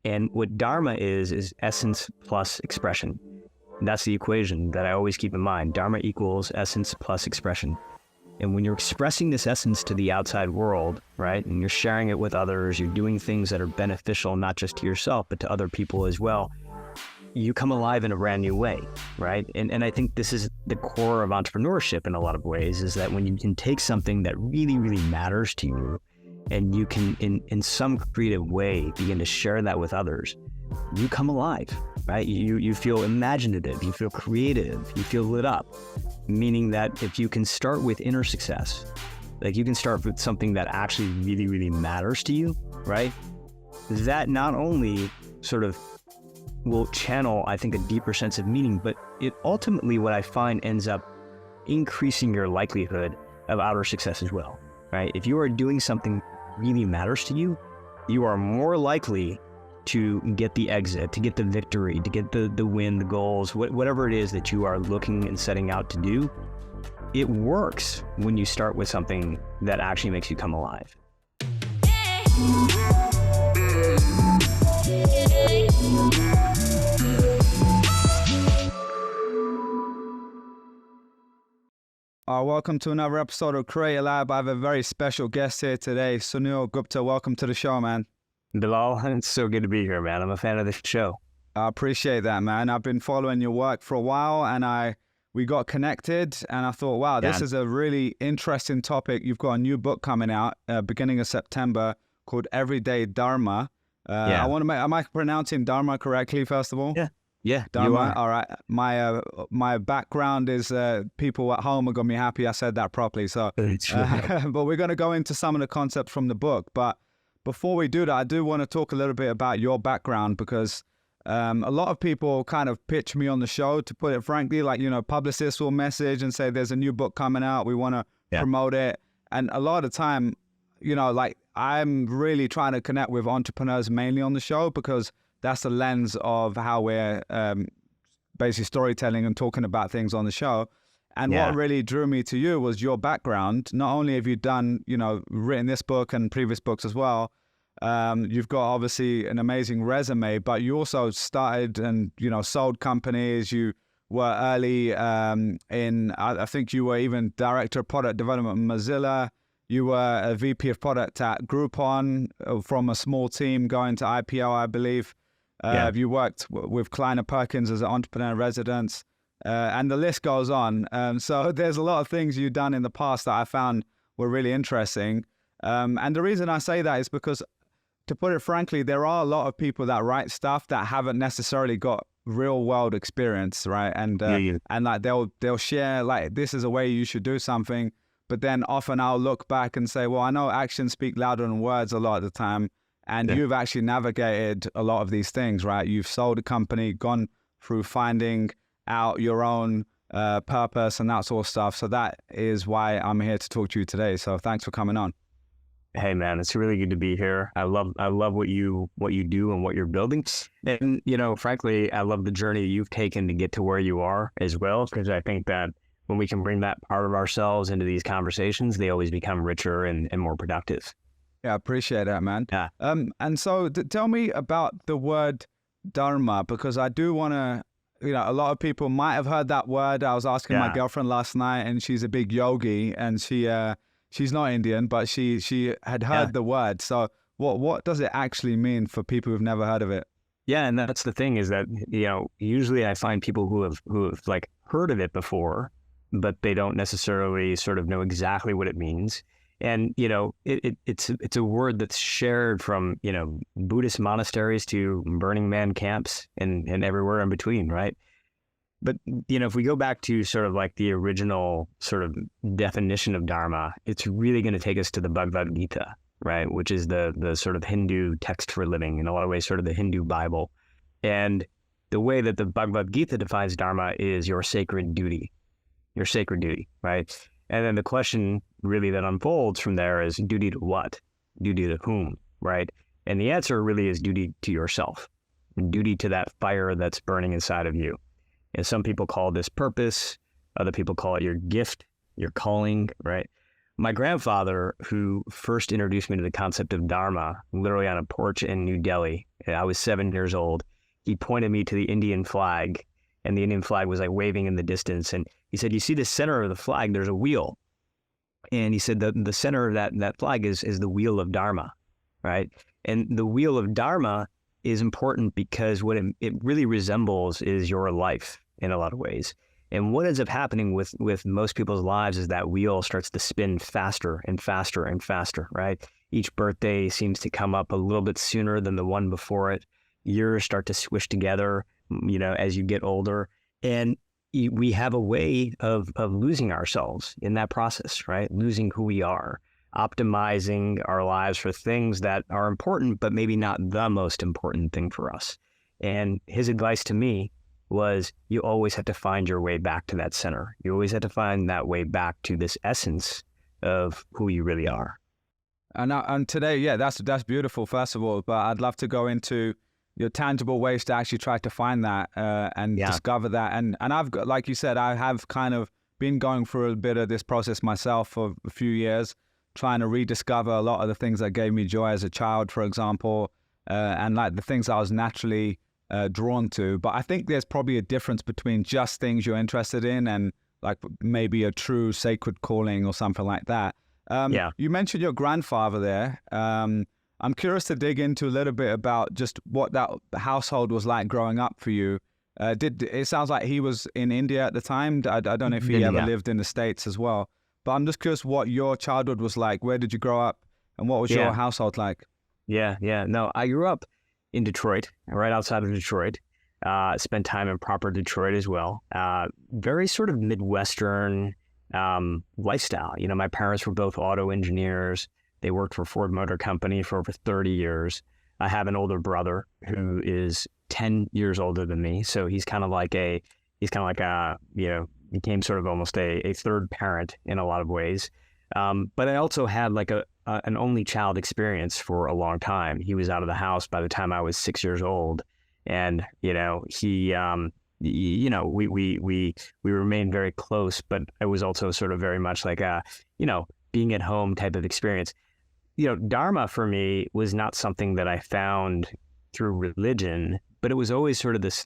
And what Dharma is essence plus expression. And that's the equation that I always keep in mind. Dharma equals essence plus expression. And when you're expressing this essence to the outside world, right, and you're sharing it with others, you're doing things that are beneficial not just to yourself, but to other people as well, you come alive in a brand new way, right? And I think this is the core of entrepreneurship in a lot of ways, is that when you can take something that really, really matters to you, and you can, in some creative way, begin to share that with others, you come alive, right? You feel imaginative, you feel creative, you feel lit up. Meaning that if you can start with inner success, like you can start with something that actually really, really matters to you, right? That not only sort of will channel, I think, a deeper sense of meaning, but it ultimately, what I find, ends up increasing your likelihood of outer success as well, right? If you are doing something that really matters to you, you are more likely to get the exit, to get the victory, to get the win, the goals, whatever it is that you are looking and setting out to do. It works when you start with something that actually makes you come alive. Welcome to another episode of Create a Lab. I have a very special guest here today, Suneel Gupta. Welcome to the show, man. Bilal, it's so good to be here, man. I'm a fan of this show. I appreciate that, man. I've been following your work for a while, and we got connected, and I thought, wow, this is a really interesting topic. You've got a new book coming out beginning of September called Everyday Dharma. I want to make, am I pronouncing Dharma correctly, first of all? Yeah, Dharma. All right. My background is people at home are going to be happy I said that properly. So, but we're going to go into some of the concepts from the book. But before we do that, I do want to talk a little bit about your background, because a lot of people kind of pitch me on the show, to put it frankly, like, publicists will message and say, there's a new book coming out, we want to promote it. And a lot of the time, like, I'm really trying to connect with entrepreneurs mainly on the show, because that's the lens of how we're basically storytelling and talking about things on the show. And what really drew me to you was your background. Not only have you done, written this book and previous books as well, you've got obviously an amazing resume, but you also started and, sold companies. You were early I think you were even director of product development at Mozilla. You were a VP of product at Groupon from a small team going to IPO, I believe. You worked with Kleiner Perkins as an entrepreneur in residence. And the list goes on. So there's a lot of things you've done in the past that I found were really interesting. And the reason I say that is because, to put it frankly, there are a lot of people that write stuff that haven't necessarily got real world experience, right? And and like they'll share, like, this is a way you should do something. But then often I'll look back and say, well, I know actions speak louder than words a lot of the time. And you've actually navigated a lot of these things, right? You've sold a company, gone through finding out your own purpose and that sort of stuff. So that is why I'm here to talk to you today. So thanks for coming on. Hey man, it's really good to be here. I love what you do and what you're building. And frankly, I love the journey you've taken to get to where you are as well, because I think that when we can bring that part of ourselves into these conversations, they always become richer and more productive. Yeah, I appreciate that, man. Yeah. And so tell me about the word Dharma, because I do want to, a lot of people might have heard that word. I was asking my girlfriend last night, and she's a big yogi, and she's not Indian, but she had heard the word. So what does it actually mean for people who've never heard of it? Yeah, and that's the thing, is that usually I find people who have like heard of it before, but they don't necessarily sort of know exactly what it means. And it's a word that's shared from Buddhist monasteries to Burning Man camps and everywhere in between, right? But if we go back to sort of like the original sort of definition of Dharma, it's really going to take us to the Bhagavad Gita, right? Which is the sort of Hindu text for living, in a lot of ways, sort of the Hindu Bible. And the way that the Bhagavad Gita defines Dharma is your sacred duty, right? And then the question really that unfolds from there is, duty to what? Duty to whom, right? And the answer really is duty to yourself, duty to that fire that's burning inside of you. And some people call this purpose, other people call it your gift, your calling, right? my grandfather, who first introduced me to the concept of Dharma, literally on a porch in New Delhi, I was 7 years old. He pointed me to the Indian flag, and the Indian flag was like waving in the distance. And he said, you see the center of the flag, there's a wheel. And he said the center of that flag is the wheel of Dharma, right? And the wheel of Dharma is important because what it really resembles is your life in a lot of ways. And what ends up happening with most people's lives is that wheel starts to spin faster and faster and faster, right? Each birthday seems to come up a little bit sooner than the one before it. Years start to squish together, as you get older. And we have a way of losing ourselves in that process, right? Losing who we are, optimizing our lives for things that are important, but maybe not the most important thing for us. And his advice to me was, you always have to find your way back to that center. You always have to find that way back to this essence of who you really are. And today, yeah, that's beautiful, first of all, but I'd love to go into your tangible ways to actually try to find that and discover that. And I've got, like you said, I have kind of been going through a bit of this process myself for a few years, trying to rediscover a lot of the things that gave me joy as a child, for example, and like the things I was naturally drawn to. But I think there's probably a difference between just things you're interested in and like maybe a true sacred calling or something like that. You mentioned your grandfather there. I'm curious to dig into a little bit about just what that household was like growing up for you. It sounds like he was in India at the time. I don't know if he ever lived in the States as well. But I'm just curious what your childhood was like. Where did you grow up? And what was your household like? Yeah. No, I grew up in Detroit, right outside of Detroit. Spent time in proper Detroit as well. Very sort of Midwestern lifestyle. My parents were both auto engineers. They worked for Ford Motor Company for over 30 years. I have an older brother who is 10 years older than me. So he's kind of like became sort of almost a third parent in a lot of ways. But I also had like an only child experience for a long time. He was out of the house by the time I was 6 years old. And, we remained very close, but it was also sort of very much like being at home type of experience. Dharma for me was not something that I found through religion, but it was always sort of this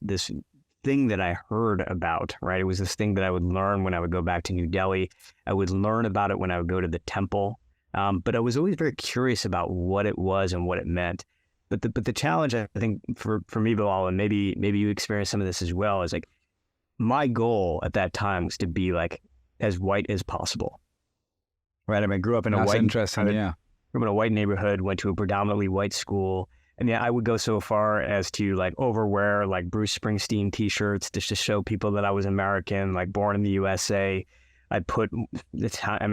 thing that I heard about, right? It was this thing that I would learn when I would go back to New Delhi. I would learn about it when I would go to the temple. But I was always very curious about what it was and what it meant. But the challenge, I think, for me, Bilal, and maybe you experienced some of this as well, is like my goal at that time was to be like as white as possible, right? I mean, I grew up in a white neighborhood, went to a predominantly white school. And I would go so far as to like overwear like Bruce Springsteen t-shirts just to show people that I was American, like born in the USA. I'm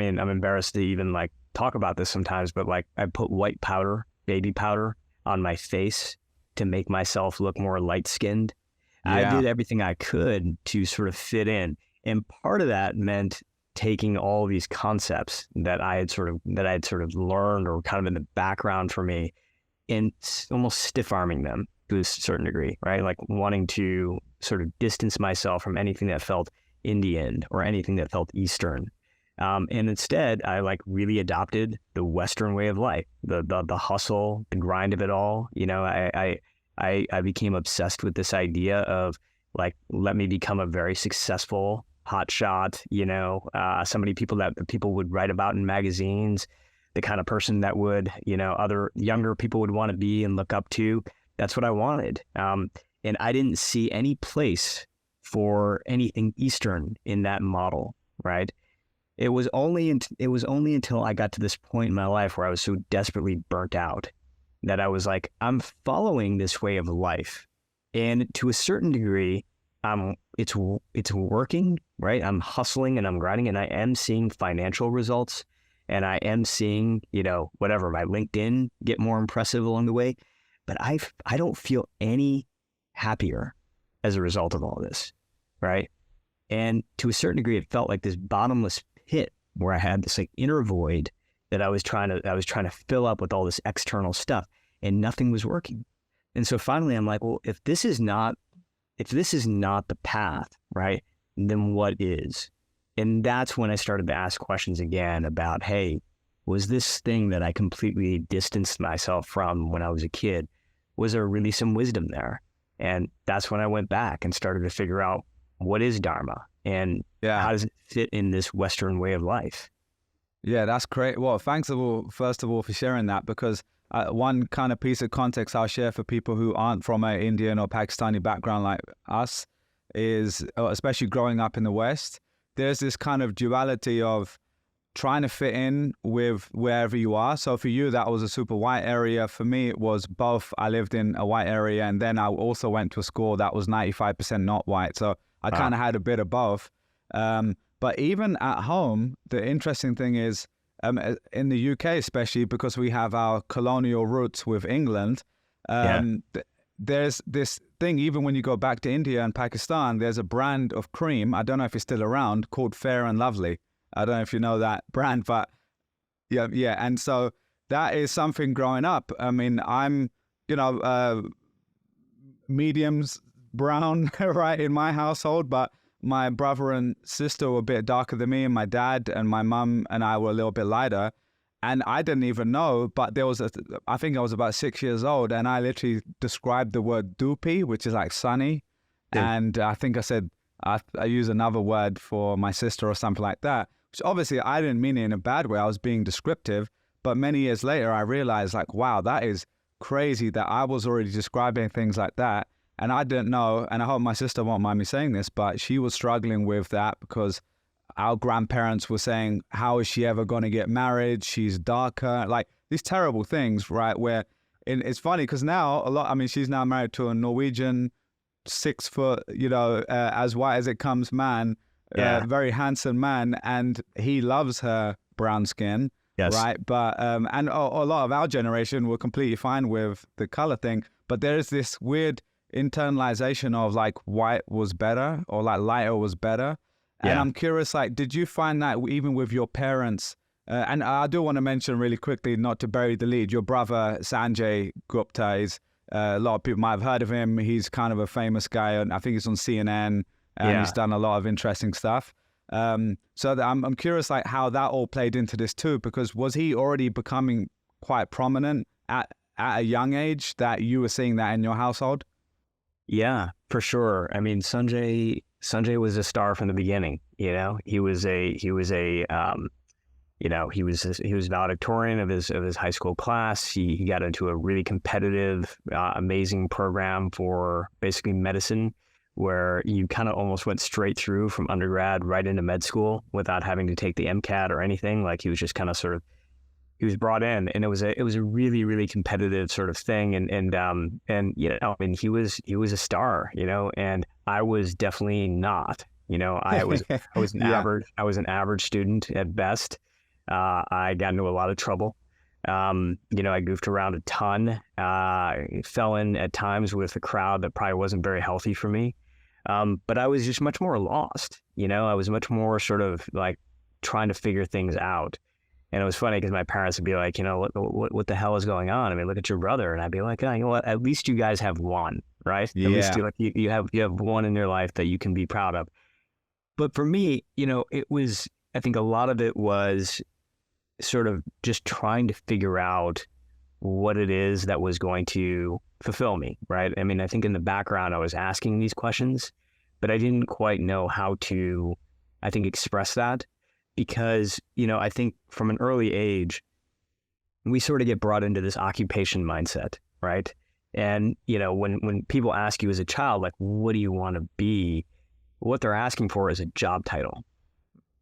embarrassed to even like talk about this sometimes, but like I put white powder, baby powder on my face to make myself look more light-skinned. Yeah. I did everything I could to sort of fit in. And part of that meant taking all these concepts that I had sort of learned or kind of in the background for me and almost stiff-arming them to a certain degree, right? Like wanting to sort of distance myself from anything that felt Indian or anything that felt Eastern. And instead, I like really adopted the Western way of life, the hustle, the grind of it all. I became obsessed with this idea of like, let me become a very successful hotshot, somebody that people would write about in magazines, the kind of person that would, other younger people would want to be and look up to. That's what I wanted. And I didn't see any place for anything Eastern in that model, right? It was only until I got to this point in my life where I was so desperately burnt out that I was like, I'm following this way of life. And to a certain degree, it's working, right? I'm hustling and I'm grinding and I am seeing financial results and I am seeing, my LinkedIn get more impressive along the way. But I don't feel any happier as a result of all this, right? And to a certain degree, it felt like this bottomless pit where I had this like inner void that I was trying to fill up with all this external stuff, and nothing was working. And so finally, I'm like, well, if this is not the path, right, then what is? And that's when I started to ask questions again about, hey, was this thing that I completely distanced myself from when I was a kid, was there really some wisdom there? And that's when I went back and started to figure out, what is Dharma and how does it fit in this Western way of life? Yeah, that's great. Well, thanks first of all for sharing that, because one kind of piece of context I'll share for people who aren't from an Indian or Pakistani background like us is, especially growing up in the West, there's this kind of duality of trying to fit in with wherever you are. So for you, that was a super white area. For me, it was both. I lived in a white area, and then I also went to a school that was 95% not white. So I kind of had a bit of both. But even at home, the interesting thing is, in the UK especially, because we have our colonial roots with England, there's this thing, even when you go back to India and Pakistan, there's a brand of cream, I don't know if it's still around, called Fair and Lovely. I don't know if you know that brand, but yeah. And so that is something growing up. I mean, I'm, mediums brown, right, in my household, but my brother and sister were a bit darker than me, and my dad and my mum and I were a little bit lighter. And I didn't even know, but I think I was about 6 years old, and I literally described the word doopy, which is like sunny. Yeah. And I think I said, I use another word for my sister or something like that, which obviously I didn't mean it in a bad way. I was being descriptive. But many years later, I realized, like, wow, that is crazy that I was already describing things like that. And I didn't know, and I hope my sister won't mind me saying this, but she was struggling with that because our grandparents were saying, how is she ever going to get married? She's darker, like these terrible things, right? Where it's funny because now she's now married to a Norwegian 6 foot, as white as it comes man, very handsome man, and he loves her brown skin. Yes. Right. But, and a lot of our generation were completely fine with the color thing, but there is this weird internalization of like white was better or like lighter was better. And I'm curious, like, did you find that even with your parents? And I do want to mention really quickly, not to bury the lead, your brother Sanjay Gupta is, a lot of people might have heard of him. He's kind of a famous guy, and I think he's on CNN, and he's done a lot of interesting stuff. So I'm curious, like, how that all played into this too, because was he already becoming quite prominent at a young age that you were seeing that in your household? Yeah, for sure. I mean, Sanjay was a star from the beginning. He was valedictorian of his high school class. He got into a really competitive, amazing program for basically medicine, where you kind of almost went straight through from undergrad right into med school without having to take the MCAT or anything. Like, he was just kind of he was brought in, and it was a really, really competitive sort of thing. And he was a star, and I was definitely not. I was an average student at best. I got into a lot of trouble. I goofed around a ton. Fell in at times with a crowd that probably wasn't very healthy for me. But I was just much more lost. I was much more sort of like trying to figure things out. And it was funny because my parents would be like, what the hell is going on? I mean, look at your brother. And I'd be like, oh, you know what? At least you guys have one, right? Yeah. At least you have one in your life that you can be proud of. But for me, it was, I think a lot of it was sort of just trying to figure out what it is that was going to fulfill me, right? I mean, I think in the background I was asking these questions, but I didn't quite know how to, I think, express that. Because, I think from an early age, we sort of get brought into this occupation mindset, right? And, when people ask you as a child, like, what do you want to be? What they're asking for is a job title.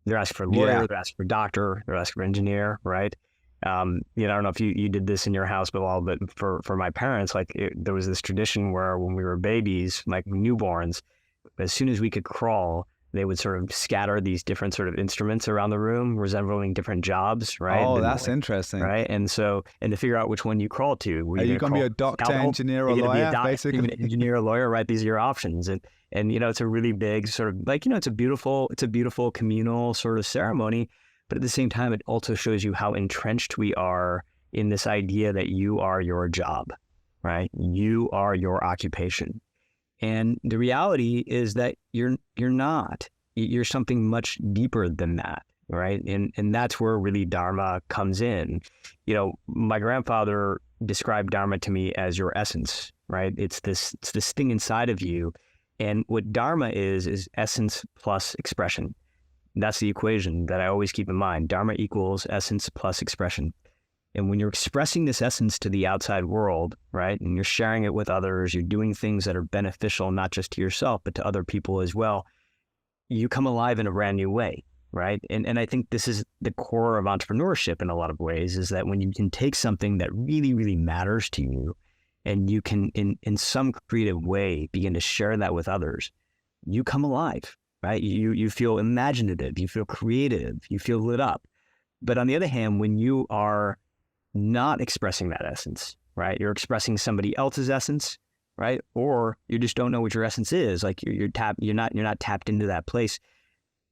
They're asking for lawyer, they're asking for doctor, they're asking for engineer, right? I don't know if you did this in your house, but for my parents, like, there was this tradition where when we were babies, like newborns, as soon as we could crawl, they would sort of scatter these different sort of instruments around the room, resembling different jobs, right? Oh, that's interesting. Right? And to figure out which one you crawl to. Are you going to be a doctor, engineer, or lawyer, basically? An engineer or lawyer, right? These are your options. And it's a really big sort of, like, it's a beautiful communal sort of ceremony. But at the same time, it also shows you how entrenched we are in this idea that you are your job, right? You are your occupation. And the reality is that you're not. you're something much deeper than that, right? And that's where really Dharma comes in. My grandfather described Dharma to me as your essence, right? It's this thing inside of you. And what Dharma is essence plus expression. That's the equation that I always keep in mind. Dharma equals essence plus expression. And when you're expressing this essence to the outside world, right, and you're sharing it with others, you're doing things that are beneficial, not just to yourself, but to other people as well, you come alive in a brand new way, right? And I think this is the core of entrepreneurship in a lot of ways, is that when you can take something that really, really matters to you, and you can, in some creative way, begin to share that with others, you come alive, right? You feel imaginative, you feel creative, you feel lit up. But on the other hand, when you are not expressing that essence, right? You're expressing somebody else's essence, right? Or you just don't know what your essence is. Like you're not tapped into that place.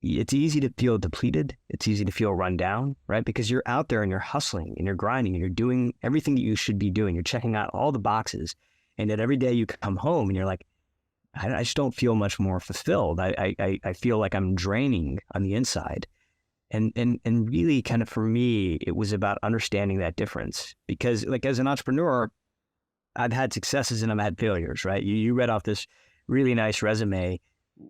It's easy to feel depleted. It's easy to feel run down, right? Because you're out there and you're hustling and you're grinding and you're doing everything that you should be doing. You're checking out all the boxes. And then every day you come home and you're like, I just don't feel much more fulfilled. I feel like I'm draining on the inside. And really kind of for me, it was about understanding that difference. Because like as an entrepreneur, I've had successes and I've had failures, right? You read off this really nice resume,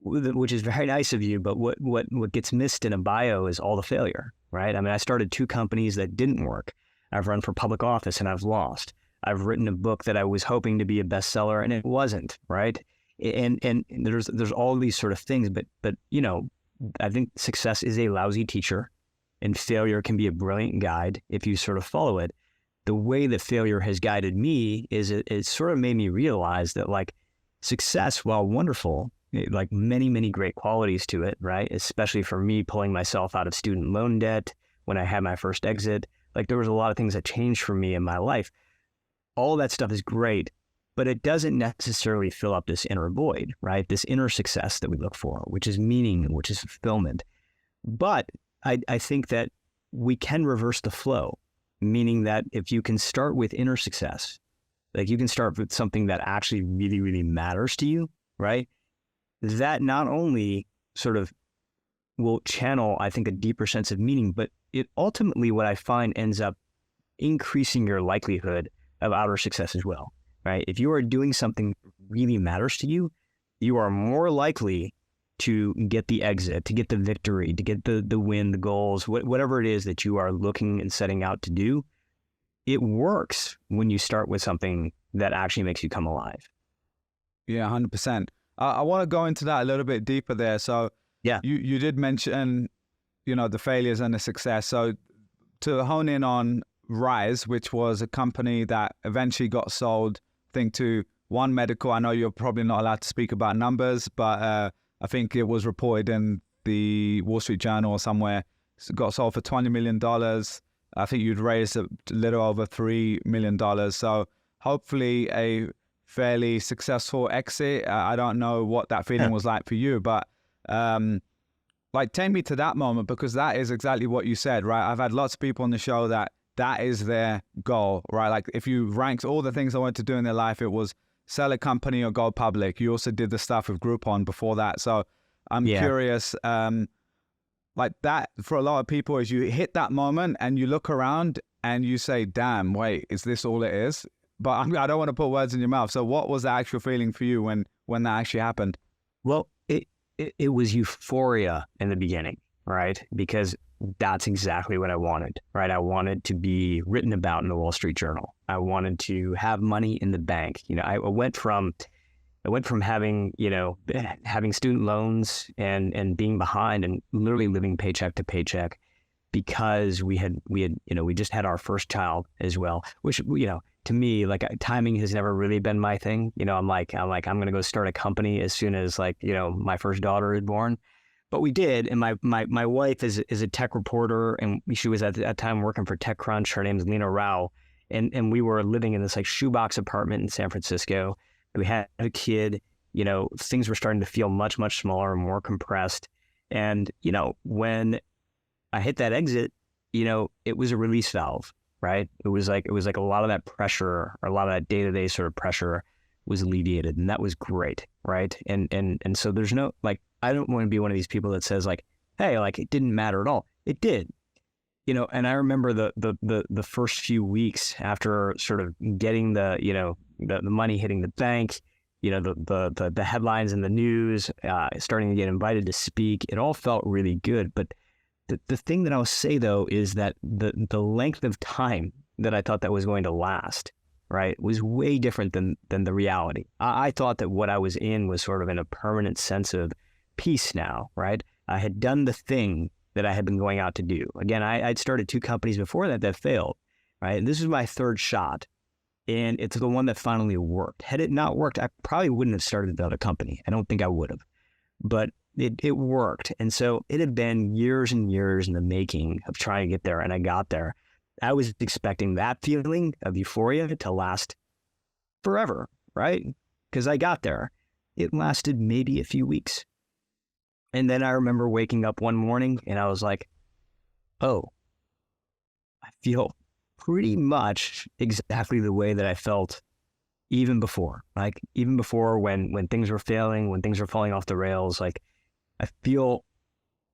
which is very nice of you, but what gets missed in a bio is all the failure, right? I mean, I started 2 companies that didn't work. I've run for public office and I've lost. I've written a book that I was hoping to be a bestseller and it wasn't, right? And there's all these sort of things, but I think success is a lousy teacher and failure can be a brilliant guide if you sort of follow it. The way that failure has guided me is it sort of made me realize that like success, while wonderful, like many, many great qualities to it, right? Especially for me, pulling myself out of student loan debt when I had my first exit, like there was a lot of things that changed for me in my life. All that stuff is great, but it doesn't necessarily fill up this inner void, right? This inner success that we look for, which is meaning, which is fulfillment. But I think that we can reverse the flow, meaning that if you can start with inner success, like you can start with something that actually really, really matters to you, right? That not only sort of will channel, I think, a deeper sense of meaning, but it ultimately, what I find, ends up increasing your likelihood of outer success as well, right? If you are doing something that really matters to you, you are more likely to get the exit, to get the victory, to get the win, the goals, whatever it is that you are looking and setting out to do. It works when you start with something that actually makes you come alive. Yeah, 100%. I want to go into that a little bit deeper there. So yeah, you did mention, the failures and the success. So to hone in on Rise, which was a company that eventually got sold, I think, to One Medical. I know you're probably not allowed to speak about numbers, but I think it was reported in the Wall Street Journal or somewhere. It got sold for $20 million. I think you'd raised a little over $3 million. So hopefully a fairly successful exit. I don't know what that feeling was like for you, but take me to that moment, because that is exactly what you said, right? I've had lots of people on the show that is their goal, right? Like if you ranked all the things I wanted to do in their life, it was sell a company or go public. You also did the stuff with Groupon before that. So I'm curious, like that for a lot of people, is you hit that moment and you look around and you say, damn, wait, is this all it is? But I don't want to put words in your mouth. So what was the actual feeling for you when that actually happened? Well, it was euphoria in the beginning, right? Because that's exactly what I wanted, right? I wanted to be written about in the Wall Street Journal. I wanted to have money in the bank. I went from having, having student loans and being behind and literally living paycheck to paycheck, because we just had our first child as well, which, to me, like timing has never really been my thing. I'm going to go start a company as soon as my first daughter is born. But we did, and my wife is a tech reporter, and she was at that time working for TechCrunch. Her name is Lena Rao, and we were living in this shoebox apartment in San Francisco. We had a kid. Things were starting to feel much, much smaller and more compressed. And when I hit that exit, it was a release valve, right? It was like a lot of that pressure, or a lot of that day-to-day sort of pressure was alleviated, and that was great, right? And so there's no, like, I don't want to be one of these people that says like, hey, like it didn't matter at all. It did, you know. And I remember the first few weeks after sort of getting the, you know, the money hitting the bank, you know, the headlines in the news, starting to get invited to speak, it all felt really good. But the thing that I'll say though is that the length of time that I thought that was going to last, right, was way different than the reality. I thought that what I was in was sort of in a permanent sense of peace now, right? I had done the thing that I had been going out to do. Again, I'd started 2 companies before that failed, right? And this was my 3rd shot. And it's the one that finally worked. Had it not worked, I probably wouldn't have started the other company. I don't think I would have, but it worked. And so it had been years and years in the making of trying to get there, and I got there. I was expecting that feeling of euphoria to last forever, right? Because I got there. It lasted maybe a few weeks. And then I remember waking up one morning and I was like, oh, I feel pretty much exactly the way that I felt even before. Like even before when things were failing, when things were falling off the rails, like I feel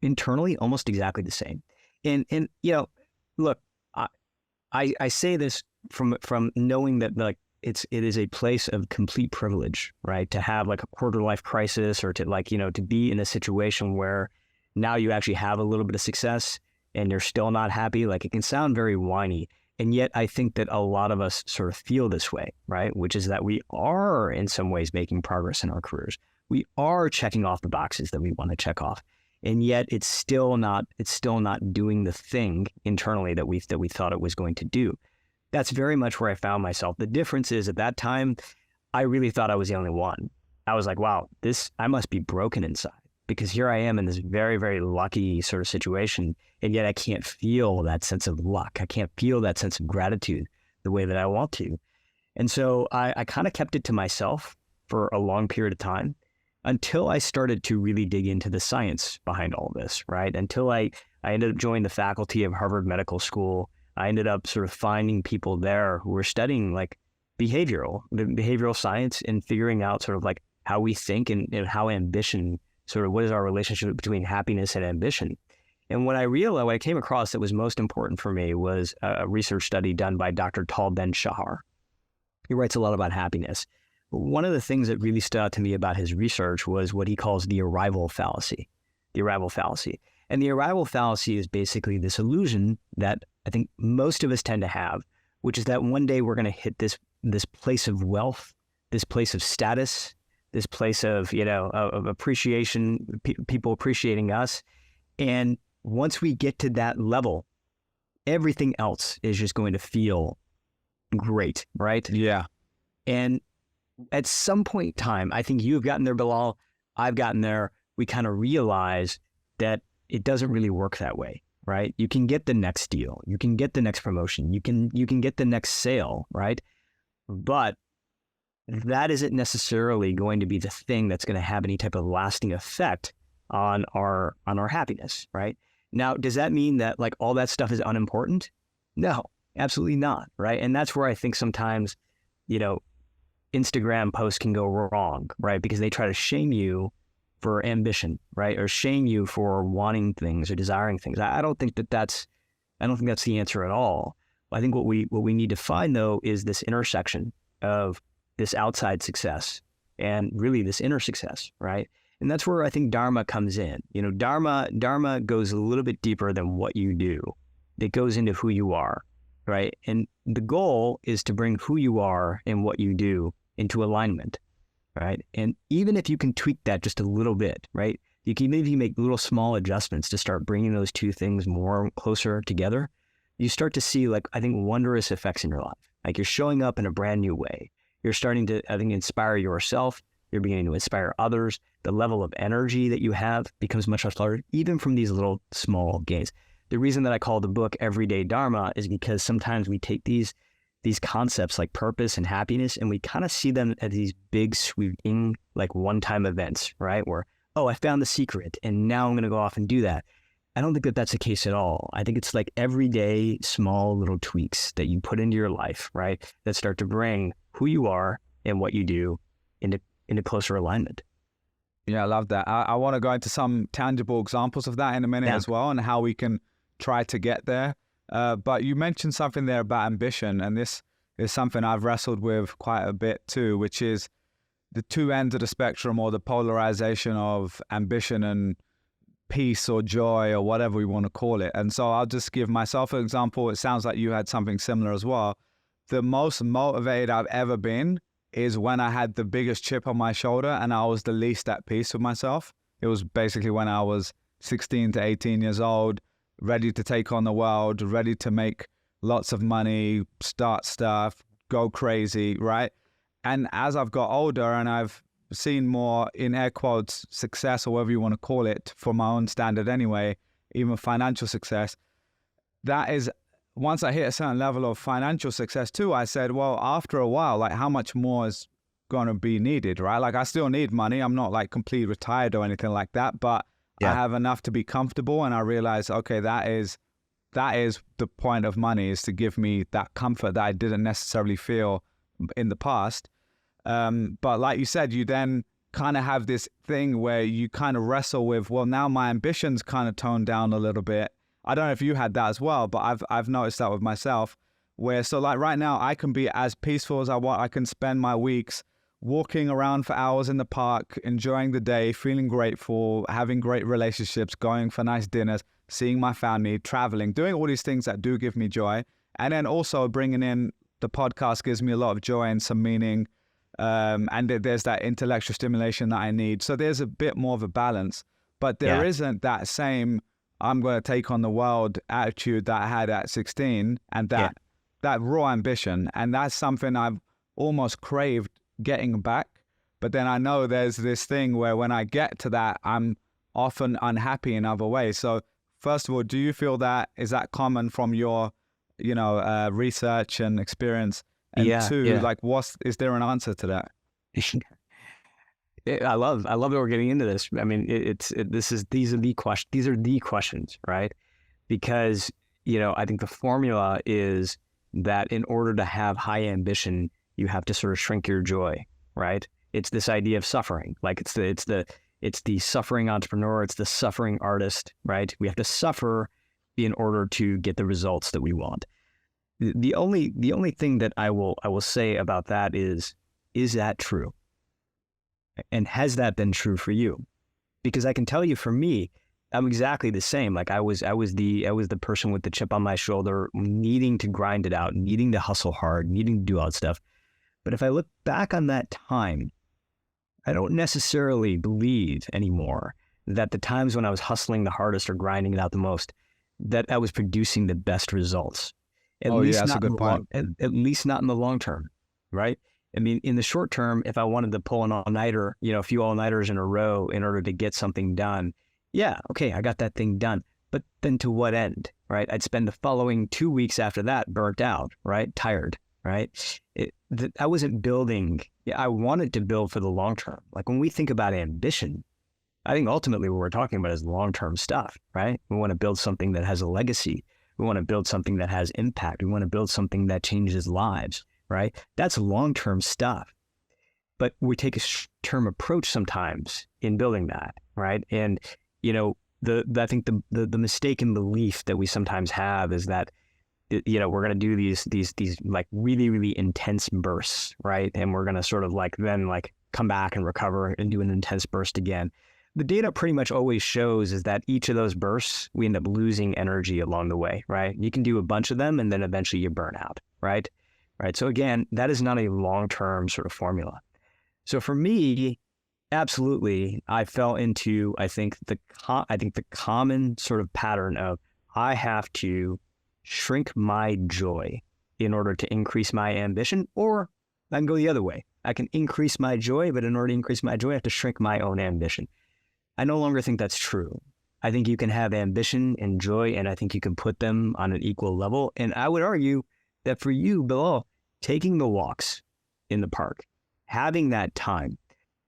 internally almost exactly the same. And you know, look, I say this from knowing that like it is a place of complete privilege, right? To have like a quarter life crisis, or to like, you know, to be in a situation where now you actually have a little bit of success and you're still not happy. Like it can sound very whiny. And yet I think that a lot of us sort of feel this way, right? Which is that we are in some ways making progress in our careers. We are checking off the boxes that we want to check off. And yet it's still not doing the thing internally that we thought it was going to do. That's very much where I found myself. The difference is at that time, I really thought I was the only one. I was like, wow, I must be broken inside, because here I am in this very, very lucky sort of situation. And yet I can't feel that sense of luck. I can't feel that sense of gratitude the way that I want to. And so I kind of kept it to myself for a long period of time until I started to really dig into the science behind all this, right? Until I ended up joining the faculty of Harvard Medical School. I ended up sort of finding people there who were studying like behavioral science and figuring out sort of like how we think and how ambition, sort of what is our relationship between happiness and ambition. And what I came across that was most important for me was a research study done by Dr. Tal Ben-Shahar. He writes a lot about happiness. One of the things that really stood out to me about his research was what he calls the Arrival Fallacy. The Arrival Fallacy. And the Arrival Fallacy is basically this illusion that I think most of us tend to have, which is that one day we're going to hit this place of wealth, this place of status, this place of, you know, of appreciation, people appreciating us. And once we get to that level, everything else is just going to feel great, right? Yeah. And at some point in time, I think you've gotten there, Bilal, I've gotten there, we kind of realize that it doesn't really work that way, right? You can get the next deal, you can get the next promotion, you can get the next sale, right? But that isn't necessarily going to be the thing that's going to have any type of lasting effect on our happiness, right? Now, does that mean that like all that stuff is unimportant? No, absolutely not, right? And that's where I think sometimes, you know, Instagram posts can go wrong, right? Because they try to shame you for ambition, right? Or shame you for wanting things or desiring things. I don't think that's the answer at all. I think what we need to find though is this intersection of this outside success and really this inner success, right? And that's where I think Dharma comes in. You know, Dharma goes a little bit deeper than what you do. It goes into who you are, right? And the goal is to bring who you are and what you do into alignment, right? And even if you can tweak that just a little bit, right? You can maybe make little small adjustments to start bringing those two things more closer together. You start to see, like, I think, wondrous effects in your life. Like you're showing up in a brand new way. You're starting to, I think, inspire yourself. You're beginning to inspire others. The level of energy that you have becomes much larger, even from these little small gains. The reason that I call the book Everyday Dharma is because sometimes we take these concepts like purpose and happiness, and we kind of see them as these big sweeping, like one-time events, right? Where, oh, I found the secret and now I'm going to go off and do that. I don't think that that's the case at all. I think it's like everyday small little tweaks that you put into your life, right? That start to bring who you are and what you do into closer alignment. Yeah, I love that. I want to go into some tangible examples of that in a minute as well, and how we can try to get there. But you mentioned something there about ambition, and this is something I've wrestled with quite a bit too, which is the two ends of the spectrum, or the polarization of ambition and peace or joy or whatever we want to call it. And so I'll just give myself an example. It sounds like you had something similar as well. The most motivated I've ever been is when I had the biggest chip on my shoulder and I was the least at peace with myself. It was basically when I was 16 to 18 years old, ready to take on the world, ready to make lots of money, start stuff, go crazy, right? And as I've got older and I've seen more, in air quotes, success, or whatever you want to call it, for my own standard anyway, even financial success, that is, once I hit a certain level of financial success too, I said, well, after a while, like, how much more is going to be needed, right? Like, I still need money. I'm not like completely retired or anything like that, but I have enough to be comfortable. And I realized, okay, that is the point of money, is to give me that comfort that I didn't necessarily feel in the past. But like you said, you then kind of have this thing where you kind of wrestle with, well, now my ambition's kind of toned down a little bit. I don't know if you had that as well, but I've noticed that with myself, where, so like right now I can be as peaceful as I want. I can spend my weeks walking around for hours in the park, enjoying the day, feeling grateful, having great relationships, going for nice dinners, seeing my family, traveling, doing all these things that do give me joy. And then also bringing in the podcast gives me a lot of joy and some meaning. And there's that intellectual stimulation that I need. So there's a bit more of a balance, but there isn't that same, I'm going to take on the world attitude that I had at 16, and that raw ambition. And that's something I've almost craved getting back. But then I know there's this thing where when I get to that, I'm often unhappy in other ways. So first of all, do you feel that, is that common from your, research and experience? And two, like, is there an answer to that? I love that we're getting into this. I mean, these are the questions, right? Because, I think the formula is that in order to have high ambition, you have to sort of shrink your joy, right? It's this idea of suffering. Like it's the suffering entrepreneur, it's the suffering artist, right? We have to suffer in order to get the results that we want. The only thing that I will say about that is that true? And has that been true for you? Because I can tell you, for me, I'm exactly the same. Like I was the person with the chip on my shoulder, needing to grind it out, needing to hustle hard, needing to do all that stuff. But if I look back on that time, I don't necessarily believe anymore that the times when I was hustling the hardest or grinding it out the most, that I was producing the best results. At least not in the long term, right? I mean, in the short term, if I wanted to pull an all-nighter, a few all-nighters in a row in order to get something done, yeah, okay, I got that thing done. But then to what end, right? I'd spend the following 2 weeks after that burnt out, right? Tired, right? I wasn't building. I wanted to build for the long term. Like when we think about ambition, I think ultimately what we're talking about is long-term stuff, right? We want to build something that has a legacy. We want to build something that has impact. We want to build something that changes lives, right? That's long-term stuff. But we take a short-term approach sometimes in building that, right? And, I think the mistaken belief that we sometimes have is that, we're going to do these like really, really intense bursts, right? And we're going to sort of then come back and recover and do an intense burst again. The data pretty much always shows is that each of those bursts, we end up losing energy along the way, right? You can do a bunch of them and then eventually you burn out, right? Right. So again, that is not a long-term sort of formula. So for me, absolutely, I fell into, I think the common sort of pattern of I have to shrink my joy in order to increase my ambition, or I can go the other way. I can increase my joy, but in order to increase my joy, I have to shrink my own ambition. I no longer think that's true. I think you can have ambition and joy, and I think you can put them on an equal level. And I would argue that for you, Bilal, taking the walks in the park, having that time,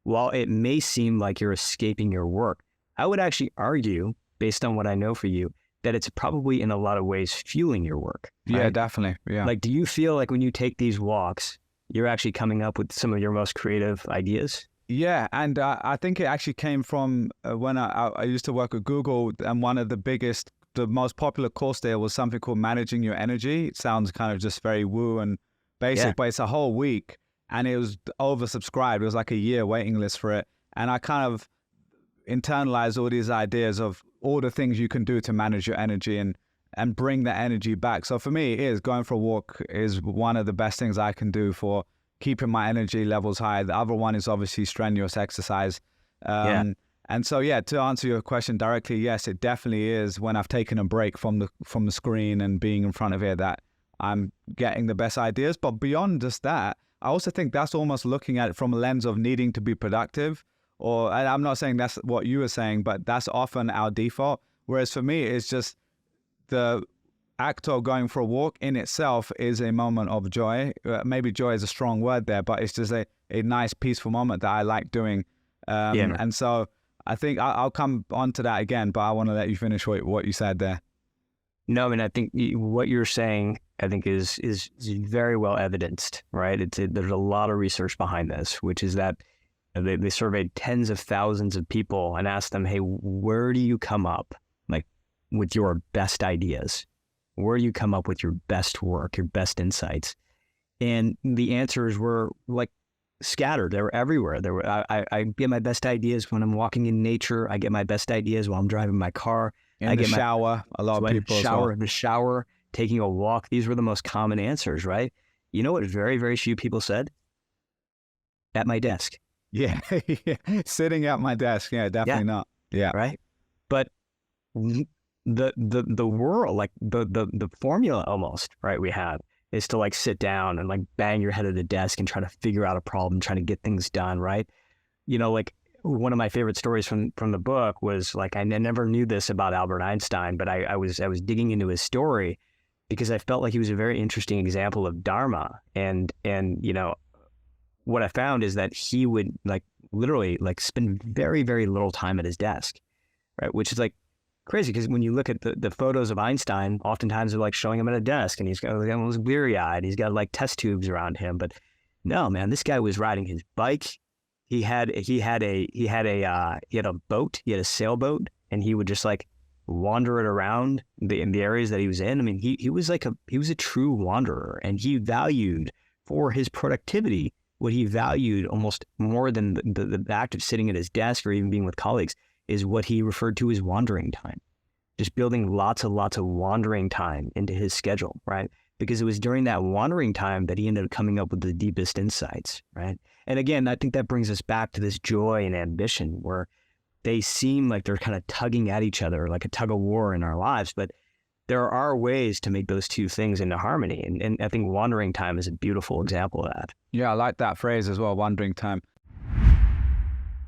while it may seem like you're escaping your work, I would actually argue, based on what I know for you, that it's probably in a lot of ways fueling your work. Right? Yeah, definitely. Yeah. Like, do you feel like when you take these walks, you're actually coming up with some of your most creative ideas. Yeah, and I think it actually came from when I used to work at Google, and one of the most popular course there was something called Managing Your Energy. It sounds kind of just very woo and basic, but it's a whole week, and it was oversubscribed. It was like a year waiting list for it, and I kind of internalized all these ideas of all the things you can do to manage your energy and bring that energy back. So for me, it is going for a walk is one of the best things I can do for keeping my energy levels high. The other one is obviously strenuous exercise. And so, to answer your question directly, yes, it definitely is when I've taken a break from the screen and being in front of it that I'm getting the best ideas. But beyond just that, I also think that's almost looking at it from a lens of needing to be productive. And I'm not saying that's what you were saying, but that's often our default. Whereas for me, it's just the act of going for a walk in itself is a moment of joy. Maybe joy is a strong word there, but it's just a nice, peaceful moment that I like doing. And so I think I'll come on to that again, but I want to let you finish what you said there. No, I mean, I think what you're saying, I think is very well evidenced, right? There's a lot of research behind this, which is that they surveyed tens of thousands of people and asked them, hey, where do you come up with your best ideas? Where do you come up with your best work, your best insights? And the answers were like scattered. They were everywhere. I get my best ideas when I'm walking in nature. I get my best ideas while I'm driving my car. In the shower, a lot of people in the shower, taking a walk. These were the most common answers, right? You know what very, very few people said? At my desk. Yeah. Sitting at my desk. Yeah, definitely not. Yeah. Right? But the world, like the formula almost, right, we have is to like sit down and like bang your head at a desk and try to figure out a problem, trying to get things done, right? You know, like one of my favorite stories from the book was like, I never knew this about Albert Einstein, but I was digging into his story because I felt like he was a very interesting example of Dharma. And you know, what I found is that he would like literally like spend very, very little time at his desk, right? Which is like crazy because when you look at the photos of Einstein, oftentimes they're like showing him at a desk and he's got like, almost bleary-eyed. He's got like test tubes around him. But no, man, this guy was riding his bike. He had a boat. He had a sailboat, and he would just like wander it around in the areas that he was in. I mean, he was a true wanderer, and he valued for his productivity what he valued almost more than the act of sitting at his desk or even being with colleagues is what he referred to as wandering time. Just building lots of wandering time into his schedule, right? Because it was during that wandering time that he ended up coming up with the deepest insights, right? And again, I think that brings us back to this joy and ambition where they seem like they're kind of tugging at each other, like a tug of war in our lives, but there are ways to make those two things into harmony. And I think wandering time is a beautiful example of that. Yeah, I like that phrase as well, wandering time.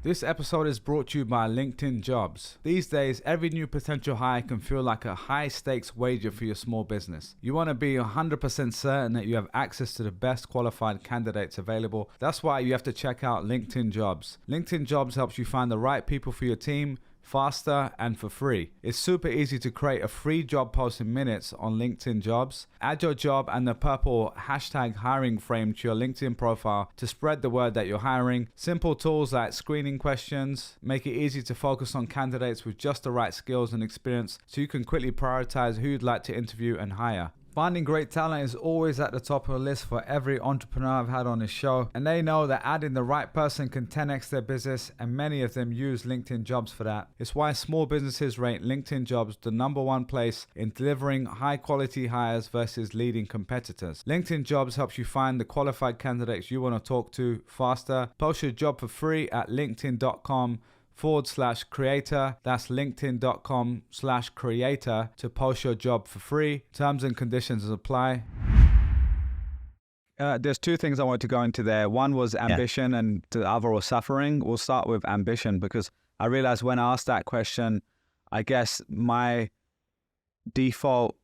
This episode is brought to you by LinkedIn Jobs. These days, every new potential hire can feel like a high-stakes wager for your small business. You want to be 100% certain that you have access to the best qualified candidates available. That's why you have to check out LinkedIn Jobs. LinkedIn Jobs helps you find the right people for your team faster and for free. It's super easy to create a free job post in minutes on LinkedIn Jobs. Add your job and the purple #hiring frame to your LinkedIn profile to spread the word that you're hiring. Simple tools like screening questions make it easy to focus on candidates with just the right skills and experience so you can quickly prioritize who you'd like to interview and hire. Finding great talent is always at the top of the list for every entrepreneur I've had on this show, and they know that adding the right person can 10x their business, and many of them use LinkedIn Jobs for that. It's why small businesses rate LinkedIn Jobs the #1 place in delivering high quality hires versus leading competitors. LinkedIn Jobs helps you find the qualified candidates you want to talk to faster. Post your job for free at linkedin.com/creator. That's linkedin.com/creator to post your job for free. Terms and conditions apply. There's two things I want to go into there. One was ambition and the other was suffering. We'll start with ambition because I realized when I asked that question, I guess my default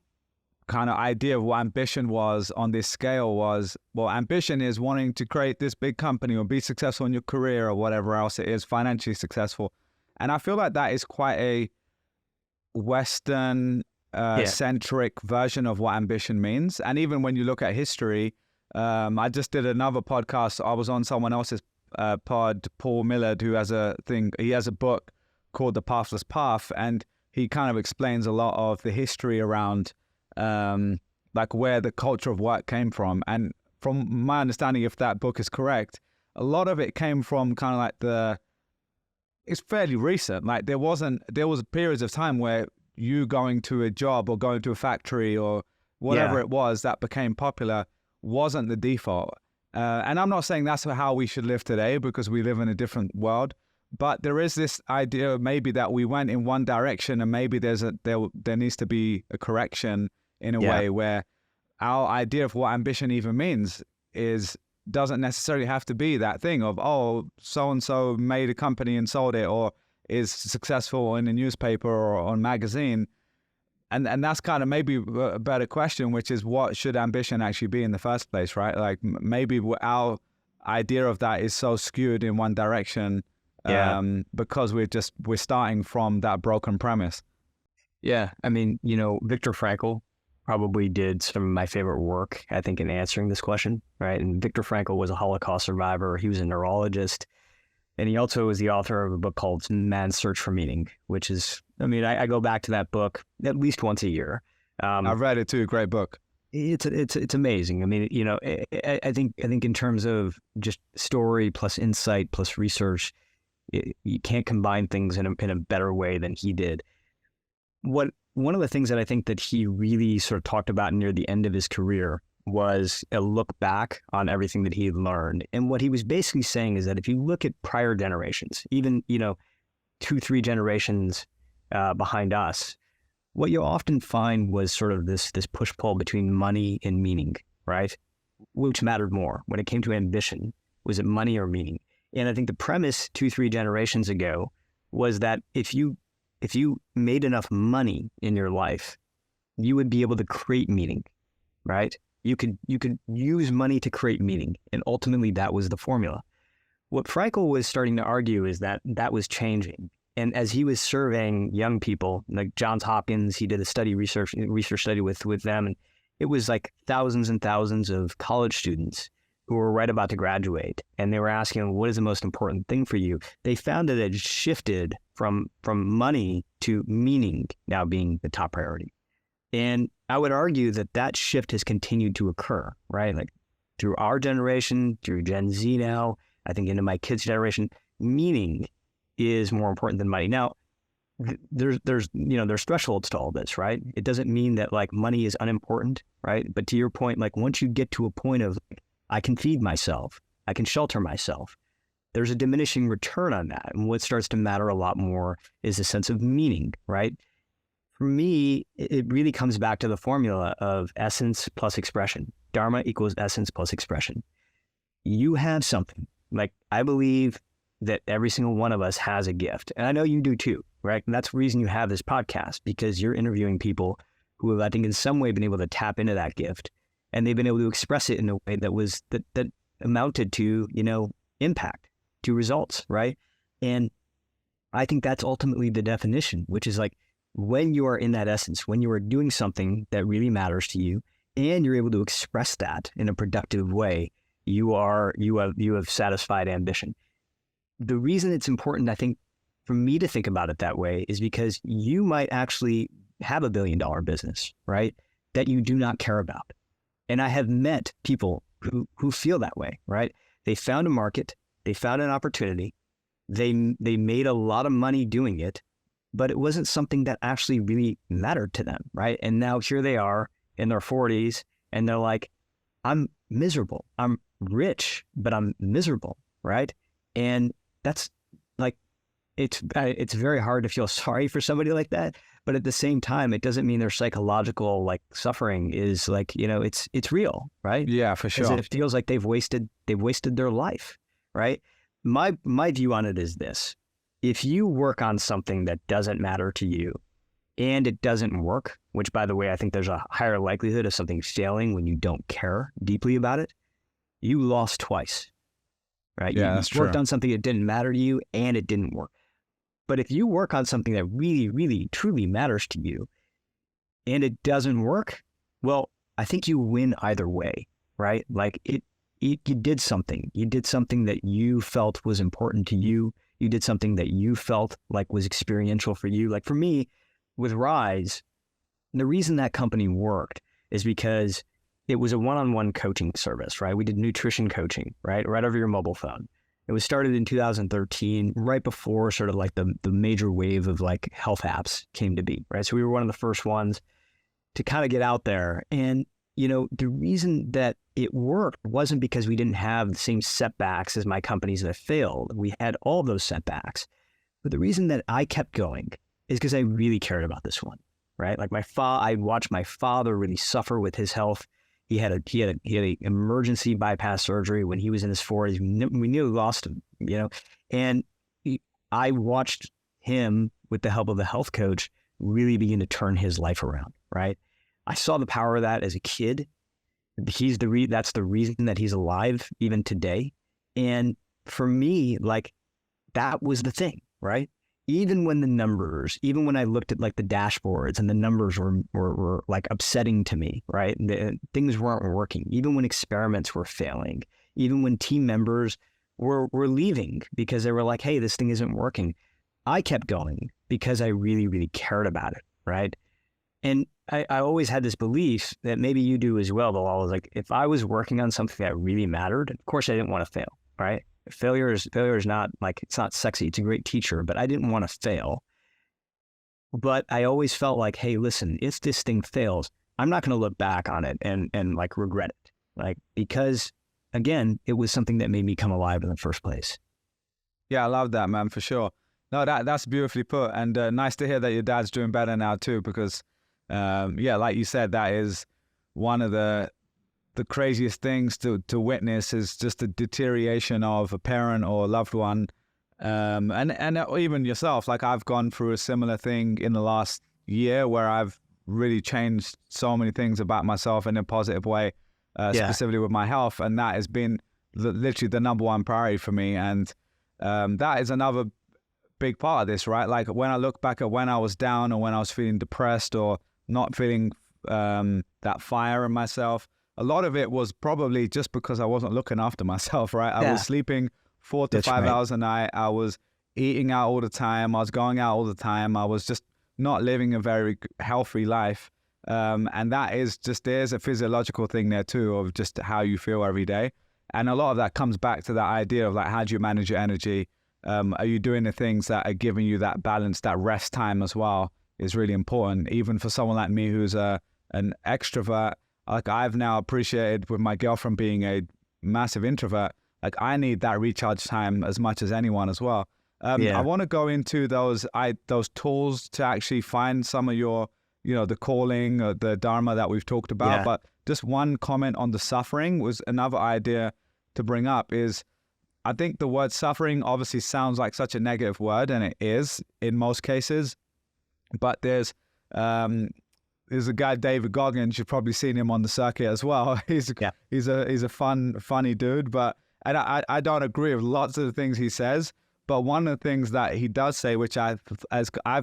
kind of idea of what ambition was on this scale was, well, ambition is wanting to create this big company or be successful in your career or whatever else it is, financially successful. And I feel like that is quite a Western centric version of what ambition means. And even when you look at history, I just did another podcast. I was on someone else's pod, Paul Millard, who has he has a book called The Pathless Path, and he kind of explains a lot of the history around like where the culture of work came from. And from my understanding, if that book is correct, a lot of it came from kind of like it's fairly recent. Like there was periods of time where you going to a job or going to a factory or whatever it was that became popular wasn't the default. And I'm not saying that's how we should live today, because we live in a different world. But there is this idea maybe that we went in one direction, and maybe there needs to be a correction in a way where our idea of what ambition even means doesn't necessarily have to be that thing of, oh, so-and-so made a company and sold it, or is successful in a newspaper or on magazine. And that's kind of maybe a better question, which is, what should ambition actually be in the first place, right? Like maybe our idea of that is so skewed in one direction because we're starting from that broken premise. Yeah. I mean, Viktor Frankl probably did some of my favorite work, I think, in answering this question, right? And Viktor Frankl was a Holocaust survivor. He was a neurologist. And he also is the author of a book called Man's Search for Meaning, which is, I go back to that book at least once a year. I've read it too. Great book. It's amazing. I mean, I think in terms of just story plus insight plus research, you can't combine things in a better way than he did. One of the things that I think that he really sort of talked about near the end of his career was a look back on everything that he had learned. And what he was basically saying is that if you look at prior generations, even, 2-3 generations behind us, what you'll often find was sort of this push-pull between money and meaning, right? Which mattered more when it came to ambition? Was it money or meaning? And I think the premise 2-3 generations ago was that if you made enough money in your life, you would be able to create meaning, right? You could use money to create meaning, and ultimately that was the formula. What Frankl was starting to argue is that was changing. And as he was surveying young people, like Johns Hopkins, he did a research study with them, and it was like thousands and thousands of college students who were right about to graduate, and they were asking, what is the most important thing for you? They found that it shifted from money to meaning now being the top priority. And I would argue that shift has continued to occur, right? Like through our generation, through Gen Z now, I think into my kids' generation, meaning is more important than money. Now, there's thresholds to all this, right? It doesn't mean that like money is unimportant, right? But to your point, like once you get to a point of I can feed myself, I can shelter myself, there's a diminishing return on that. And what starts to matter a lot more is a sense of meaning, right? For me, it really comes back to the formula of essence plus expression. Dharma equals essence plus expression. You have something. Like, I believe that every single one of us has a gift. And I know you do too, right? And that's the reason you have this podcast, because you're interviewing people who have, I think, in some way been able to tap into that gift. And they've been able to express it in a way that amounted to, impact, to results, right? And I think that's ultimately the definition, which is like, when you are in that essence, when you are doing something that really matters to you, and you're able to express that in a productive way, you have satisfied ambition. The reason it's important, I think, for me to think about it that way is because you might actually have $1 billion business, right? That you do not care about. And I have met people who feel that way, right? They found a market, they found an opportunity, they made a lot of money doing it, but it wasn't something that actually really mattered to them, right? And now here they are in their 40s, and they're like, I'm miserable. I'm rich, but I'm miserable, right? And that's like, it's very hard to feel sorry for somebody like that. But at the same time, it doesn't mean their psychological like suffering is like, it's real, right? Yeah, for sure. It feels like they've wasted their life, right? My view on it is this. If you work on something that doesn't matter to you and it doesn't work, which, by the way, I think there's a higher likelihood of something failing when you don't care deeply about it, you lost twice, right? Yeah, that's true. You worked on something that didn't matter to you and it didn't work. But if you work on something that really, really, truly matters to you and it doesn't work, well, I think you win either way, right? Like you did something. You did something that you felt was important to you. You did something that you felt like was experiential for you. Like for me, with Rise, the reason that company worked is because it was a one-on-one coaching service, right? We did nutrition coaching, right over your mobile phone. It was started in 2013, right before sort of like the major wave of like health apps came to be, right? So we were one of the first ones to kind of get out there. And, you know, the reason that it worked wasn't because we didn't have the same setbacks as my companies that failed. We had all those setbacks. But the reason that I kept going is because I really cared about this one, right? Like I watched my father really suffer with his health. He had a emergency bypass surgery when he was in his 40s. We nearly lost him, you know, and I watched him, with the help of the health coach, really begin to turn his life around, right? I saw the power of that as a kid. That's the reason that he's alive even today. And for me, like, that was the thing, right? Even when I looked at like the dashboards and the numbers were like upsetting to me, right? Things weren't working. Even when experiments were failing, even when team members were leaving because they were like, hey, this thing isn't working. I kept going because I really, really cared about it, right? And I always had this belief that maybe you do as well, though. I was like, if I was working on something that really mattered, of course I didn't want to fail, right? Failure is not like, it's not sexy. It's a great teacher, but I didn't want to fail. But I always felt like, hey, listen, if this thing fails, I'm not going to look back on it and like regret it. Like, because again, it was something that made me come alive in the first place. Yeah, I love that, man, for sure. No, that's beautifully put. And nice to hear that your dad's doing better now too, because yeah, like you said, that is one of the craziest things to witness, is just the deterioration of a parent or a loved one. And even yourself, like I've gone through a similar thing in the last year where I've really changed so many things about myself in a positive way, specifically with my health. And that has been literally the number one priority for me. And that is another big part of this, right? Like when I look back at when I was down or when I was feeling depressed or not feeling that fire in myself, a lot of it was probably just because I wasn't looking after myself, right? I was sleeping 4 to 5 hours a night. I was eating out all the time. I was going out all the time. I was just not living a very healthy life. And that is just, there's a physiological thing there too, of just how you feel every day. And a lot of that comes back to that idea of like, how do you manage your energy? Are you doing the things that are giving you that balance, that rest time as well is really important. Even for someone like me who's an extrovert, like I've now appreciated with my girlfriend being a massive introvert, like I need that recharge time as much as anyone as well. I want to go into those tools to actually find some of your, you know, the calling, the Dharma that we've talked about. But just one comment on the suffering was another idea to bring up is, I think the word suffering obviously sounds like such a negative word, and it is in most cases. But there's a guy, David Goggins. You've probably seen him on the circuit as well. He's a funny dude. But I don't agree with lots of the things he says. But one of the things that he does say, which I've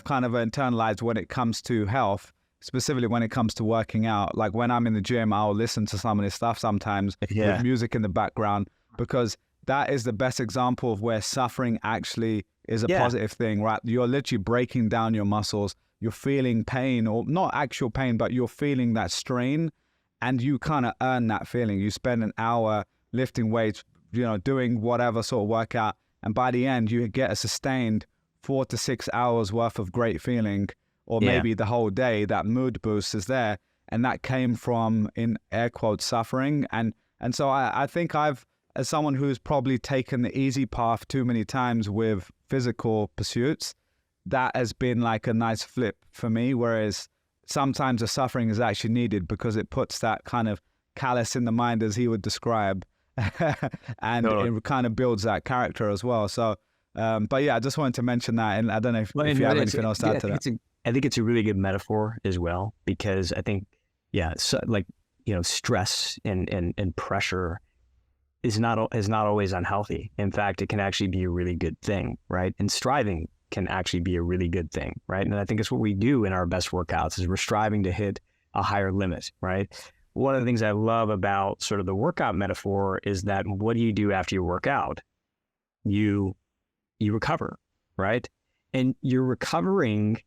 kind of internalized when it comes to health, specifically when it comes to working out. Like when I'm in the gym, I'll listen to some of this stuff sometimes with music in the background, because that is the best example of where suffering actually is a positive thing, right? You're literally breaking down your muscles. You're feeling pain, or not actual pain, but you're feeling that strain, and you kind of earn that feeling. You spend an hour lifting weights, you know, doing whatever sort of workout, and by the end, you get a sustained 4 to 6 hours worth of great feeling, or maybe the whole day. That mood boost is there, and that came from, in air quotes, suffering. And so I think I've, as someone who's probably taken the easy path too many times with physical pursuits, that has been like a nice flip for me. Whereas sometimes the suffering is actually needed because it puts that kind of callous in the mind, as he would describe, and it kind of builds that character as well. So, but yeah, I just wanted to mention that. And I don't know if you have anything else to add to that. I think it's a really good metaphor as well, because I think, so, like, you know, stress and pressure is not always unhealthy. In fact, it can actually be a really good thing, right? And striving can actually be a really good thing, right? And I think it's what we do in our best workouts, is we're striving to hit a higher limit, right? one of the things I love about sort of the workout metaphor is that what do you do after you work out? You recover, right? And you're recovering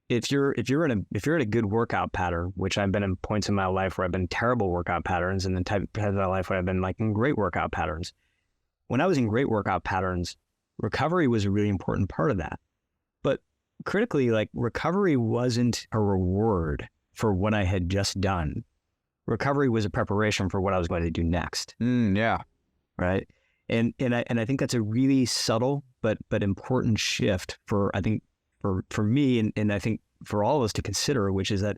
if you're in a good workout pattern, which I've been in points in my life where I've been in terrible workout patterns, and then type of my life where I've been like in great workout patterns. When I was in great workout patterns, recovery was a really important part of that. But critically, like recovery wasn't a reward for what I had just done. Recovery was a preparation for what I was going to do next. Yeah. Right. And I think that's a really subtle but important shift for me and I think for all of us to consider, which is that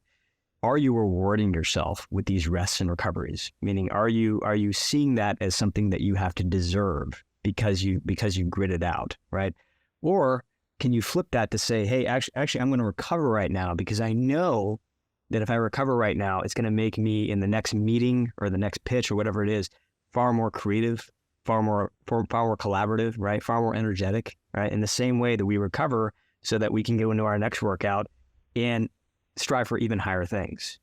are you rewarding yourself with these rests and recoveries? Meaning, are you seeing that as something that you have to deserve because you grit it out, right? Or can you flip that to say, hey, actually, I'm going to recover right now because I know that if I recover right now, it's going to make me in the next meeting or the next pitch or whatever it is, far more creative, far more collaborative, right? Far more energetic, right? In the same way that we recover so that we can go into our next workout and strive for even higher things.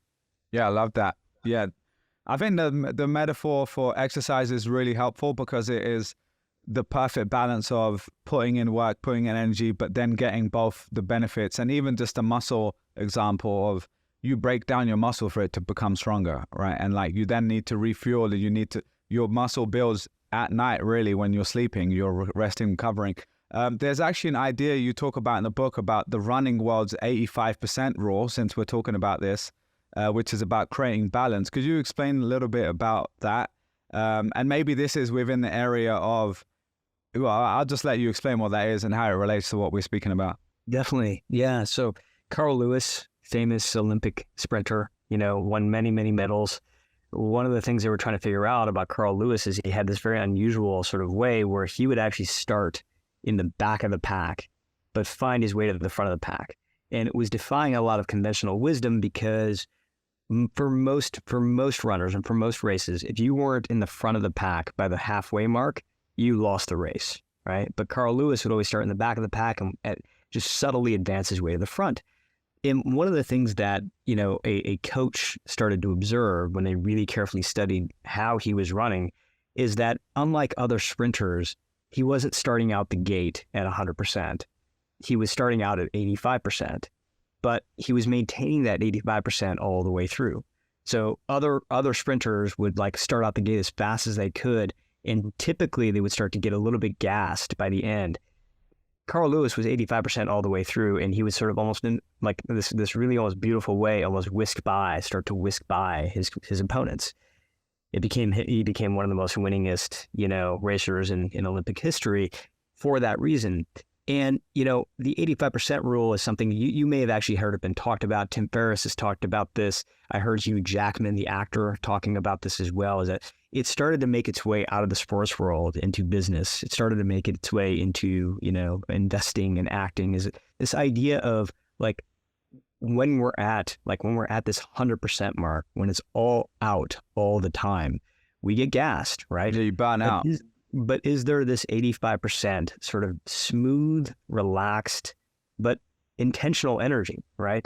Yeah, I love that. Yeah. I think the metaphor for exercise is really helpful because it is the perfect balance of putting in work, putting in energy, but then getting both the benefits. And even just a muscle example of you break down your muscle for it to become stronger, right? And like you then need to refuel and your muscle builds at night, really, when you're sleeping, you're resting and covering. There's actually an idea you talk about in the book about the running world's 85% rule, since we're talking about this, which is about creating balance. Could you explain a little bit about that? And maybe this is within the area of, well, I'll just let you explain what that is and how it relates to what we're speaking about. Definitely. Yeah. So Carl Lewis, famous Olympic sprinter, won many, many medals. One of the things they were trying to figure out about Carl Lewis is he had this very unusual sort of way where he would actually start in the back of the pack, but find his way to the front of the pack. And it was defying a lot of conventional wisdom because for most runners and for most races, if you weren't in the front of the pack by the halfway mark, you lost the race, right? But Carl Lewis would always start in the back of the pack and just subtly advance his way to the front. And one of the things that, a coach started to observe when they really carefully studied how he was running is that unlike other sprinters, he wasn't starting out the gate at 100%. He was starting out at 85%, but he was maintaining that 85% all the way through. So other sprinters would like start out the gate as fast as they could, and typically they would start to get a little bit gassed by the end. Carl Lewis was 85% all the way through, and he was sort of almost in like this really almost beautiful way, almost start to whisk by his opponents. He became one of the most winningest, racers in Olympic history for that reason. And, the 85% rule is something you may have actually heard it been talked about. Tim Ferriss has talked about this. I heard Hugh Jackman, the actor, talking about this as well, is that it started to make its way out of the sports world into business. It started to make its way into, investing and acting. Is this idea of like, when we're at this 100% mark, when it's all out all the time, we get gassed, right? Yeah, you burn out. But is there this 85% sort of smooth, relaxed, but intentional energy, right?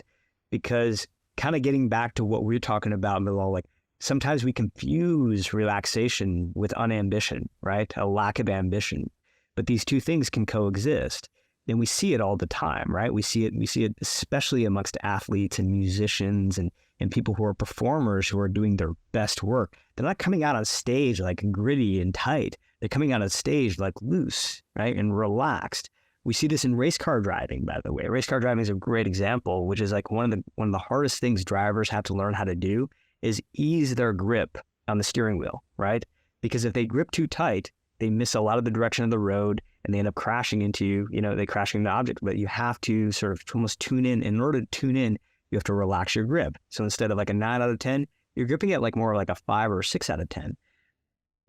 Because kind of getting back to what we're talking about, Milal, like sometimes we confuse relaxation with unambition, right? A lack of ambition. But these two things can coexist. And we see it all the time, right? We see it especially amongst athletes and musicians and people who are performers who are doing their best work. They're not coming out on stage like gritty and tight. They're coming out on stage like loose, right? And relaxed. We see this in race car driving, by the way. Race car driving is a great example, which is like one of the hardest things drivers have to learn how to do is ease their grip on the steering wheel, right? Because if they grip too tight, they miss a lot of the direction of the road and they end up crashing into, they crash into objects. But you have to sort of almost tune in. In order to tune in, you have to relax your grip. So instead of like a 9 out of 10, you're gripping it like more like a 5 or a 6 out of 10.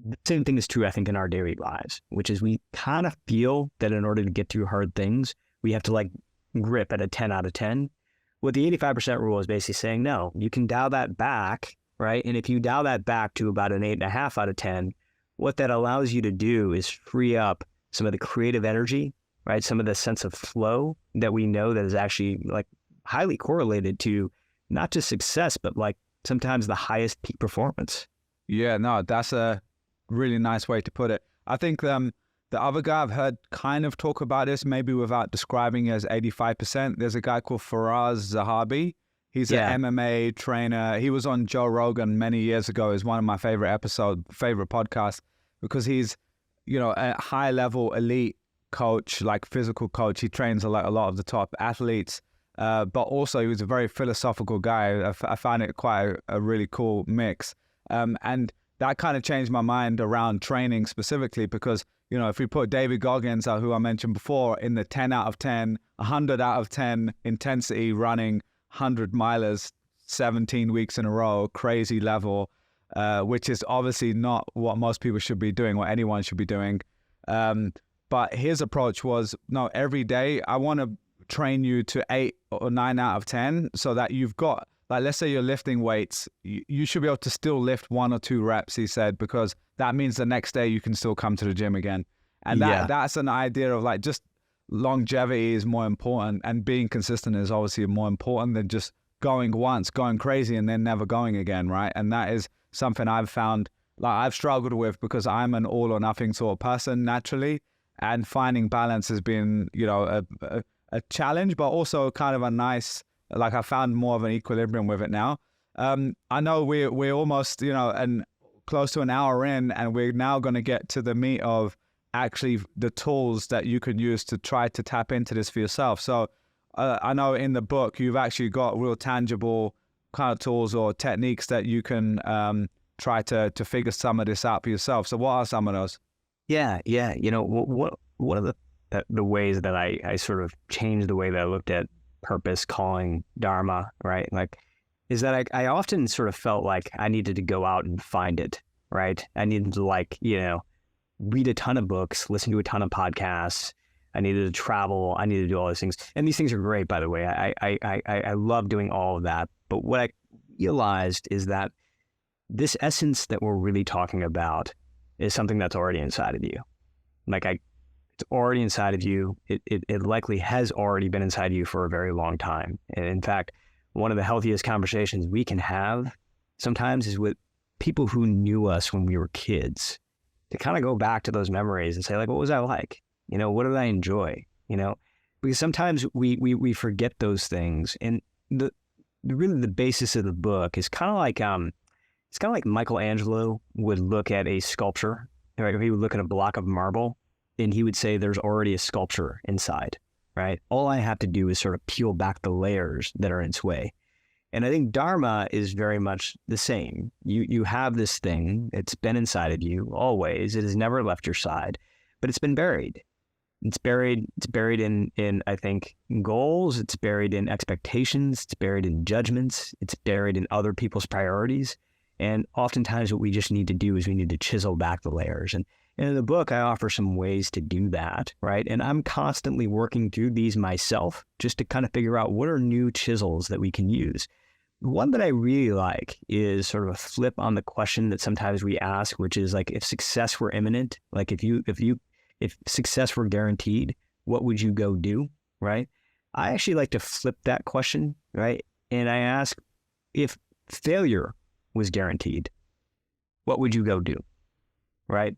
The same thing is true, I think, in our daily lives, which is we kind of feel that in order to get through hard things, we have to like grip at a 10 out of 10. What the 85% rule is basically saying, no, you can dial that back, right? And if you dial that back to about an 8.5 out of 10, what that allows you to do is free up some of the creative energy, right? Some of the sense of flow that we know that is actually like highly correlated to not just success, but like sometimes the highest peak performance. Yeah, no, that's a really nice way to put it. I think the other guy I've heard kind of talk about this, maybe without describing it as 85%. There's a guy called Faraz Zahabi. He's an MMA trainer. He was on Joe Rogan many years ago. It's one of my favorite podcasts, because he's, a high level elite coach, like physical coach. He trains a lot of the top athletes, but also he was a very philosophical guy. I found it quite a really cool mix. And that kind of changed my mind around training specifically, because, if we put David Goggins, who I mentioned before, in the 10 out of 10, 100 out of 10 intensity running 100 milers, 17 weeks in a row, crazy level, which is obviously not what most people should be doing, what anyone should be doing. But his approach was, no, every day I want to train you to 8 or 9 out of 10, so that you've got, like, let's say you're lifting weights, you should be able to still lift 1 or 2 reps, he said, because that means the next day you can still come to the gym again. And that's an idea of, like, just longevity is more important, and being consistent is obviously more important than just going once, going crazy, and then never going again, right? And that is something I've found, like, I've struggled with, because I'm an all or nothing sort of person naturally, and finding balance has been, a challenge, but also kind of a nice, like, I found more of an equilibrium with it now. I know we're almost, and close to an hour in, and we're now going to get to the meat of actually the tools that you can use to try to tap into this for yourself. So I know in the book you've actually got real tangible kind of tools or techniques that you can try to figure some of this out for yourself. So what are some of those? Yeah. One of the ways that I sort of changed the way that I looked at purpose, calling, Dharma, right? Like, is that I often sort of felt like I needed to go out and find it, right? I needed to, read a ton of books, listen to a ton of podcasts. I needed to travel. I needed to do all these things. And these things are great, by the way. I love doing all of that. But what I realized is that this essence that we're really talking about is something that's already inside of you. It's already inside of you. It likely has already been inside of you for a very long time. And in fact, one of the healthiest conversations we can have sometimes is with people who knew us when we were kids, to kind of go back to those memories and say, like, what was I like? What did I enjoy? Because sometimes we forget those things. And really the basis of the book is kind of like, it's kind of like Michelangelo would look at a sculpture, right? He would look at a block of marble and he would say, there's already a sculpture inside, right? All I have to do is sort of peel back the layers that are in its way. And I think Dharma is very much the same. You have this thing, it's been inside of you always. It has never left your side, but it's been buried. It's buried in I think, goals. It's buried in expectations. It's buried in judgments. It's buried in other people's priorities. And oftentimes what we just need to do is we need to chisel back the layers. And in the book, I offer some ways to do that, right? And I'm constantly working through these myself just to kind of figure out what are new chisels that we can use. One that I really like is sort of a flip on the question that sometimes we ask, which is like, if success were imminent, like if success were guaranteed, what would you go do, right? I actually like to flip that question, right? And I ask, if failure was guaranteed, what would you go do, right?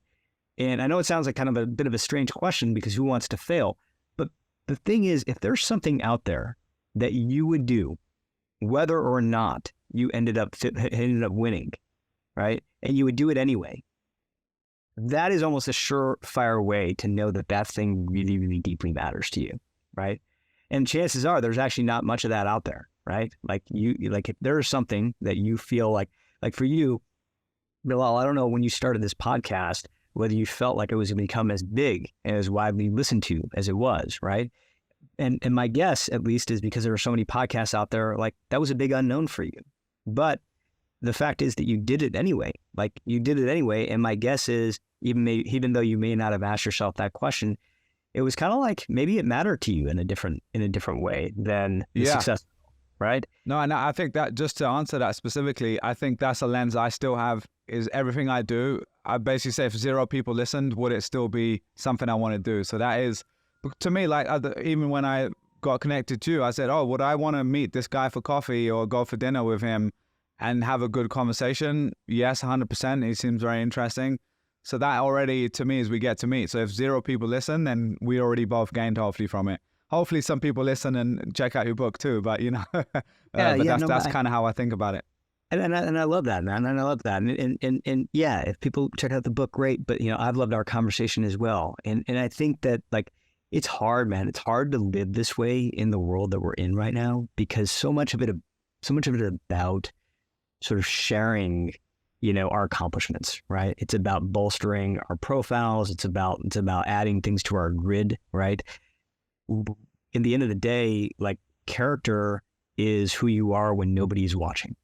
And I know it sounds like kind of a bit of a strange question, because who wants to fail? But the thing is, if there's something out there that you would do, whether or not you ended up winning, right? And you would do it anyway, that is almost a surefire way to know that that thing really, really deeply matters to you, right? And chances are there's actually not much of that out there, right? Like if there is something that you feel like for you, Bilal, I don't know when you started this podcast, whether you felt like it was going to become as big and as widely listened to as it was, right? And my guess, at least, is because there are so many podcasts out there, like, that was a big unknown for you. But the fact is that you did it anyway. Like, you did it anyway. And my guess is, even though you may not have asked yourself that question, it was kind of like maybe it mattered to you in a different way than the success, right? No, and I think that, just to answer that specifically, I think that's a lens I still have, is everything I do, I basically say, if 0 people listened, would it still be something I want to do? So that is, to me, like, even when I got connected to you, I said, oh, would I want to meet this guy for coffee or go for dinner with him? and have a good conversation, yes, 100%. It seems very interesting. So that already, to me, is we get to meet. So if 0 people listen, then we already both gained, hopefully, from it. Hopefully some people listen and check out your book too, but that's kind of how I think about it. And I love that, man. And I love that. And yeah, if people check out the book, great. But, I've loved our conversation as well. And I think that, like, it's hard, man. It's hard to live this way in the world that we're in right now, because so much of it is about sort of sharing, our accomplishments, right? It's about bolstering our profiles. It's about adding things to our grid, right? In the end of the day, like, character is who you are when nobody's watching,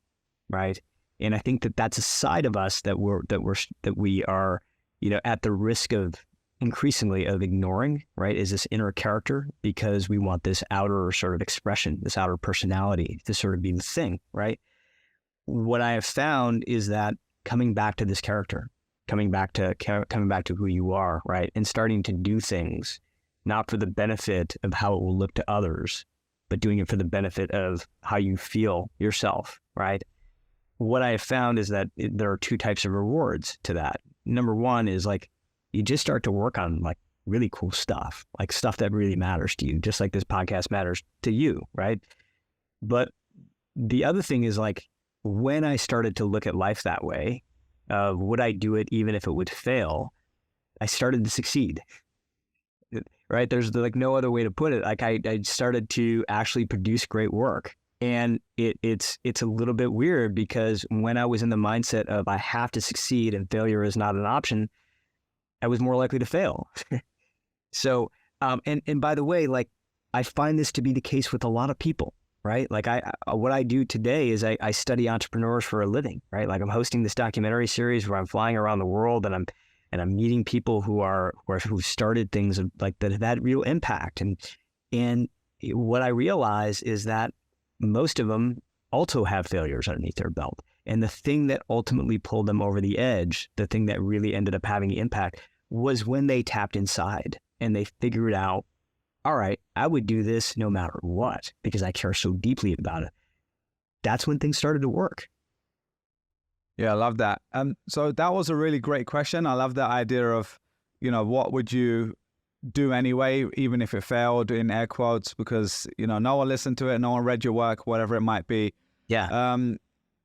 right? And I think that that's a side of us that we are, at the risk of increasingly of ignoring, right? Is this inner character, because we want this outer sort of expression, this outer personality to sort of be the thing, right? What I have found is that coming back to this character, coming back to who you are, right? And starting to do things not for the benefit of how it will look to others, but doing it for the benefit of how you feel yourself, right? What I have found is that there are 2 types of rewards to that. Number one is, like, you just start to work on, like, really cool stuff, like stuff that really matters to you, just like this podcast matters to you, right? But the other thing is, like, when I started to look at life that way, would I do it even if it would fail? I started to succeed. Right? There's like no other way to put it. Like, I started to actually produce great work. And it's a little bit weird, because when I was in the mindset of I have to succeed and failure is not an option, I was more likely to fail. So, and by the way, like, I find this to be the case with a lot of people, right? Like, what I do today is I study entrepreneurs for a living, right? Like, I'm hosting this documentary series where I'm flying around the world, and I'm meeting people who started things like that have had real impact. And what I realize is that most of them also have failures underneath their belt. And the thing that ultimately pulled them over the edge, the thing that really ended up having impact, was when they tapped inside and they figured out, all right, I would do this no matter what, because I care so deeply about it. That's when things started to work. Yeah, I love that. So that was a really great question. I love that idea of, what would you do anyway, even if it failed, in air quotes, because, no one listened to it, no one read your work, whatever it might be. Yeah.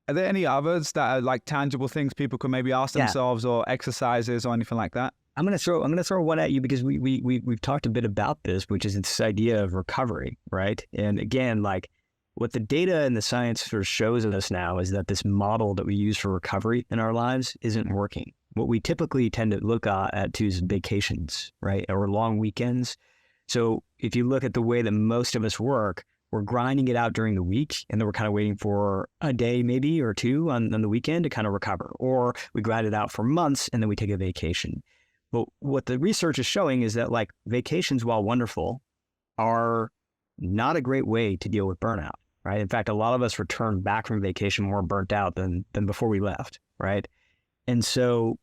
Are there any others that are like tangible things people could maybe ask themselves, or exercises or anything like that? I'm gonna throw one at you, because we've talked a bit about this, which is this idea of recovery, right? And again, like, what the data and the science sort of shows us now is that this model that we use for recovery in our lives isn't working. What we typically tend to look at is vacations, right? Or long weekends. So if you look at the way that most of us work, we're grinding it out during the week, and then we're kind of waiting for a day maybe or 2 on the weekend to kind of recover. Or we grind it out for months and then we take a vacation. But what the research is showing is that, like, vacations, while wonderful, are not a great way to deal with burnout, right? In fact, a lot of us return back from vacation more burnt out than before we left, right? And so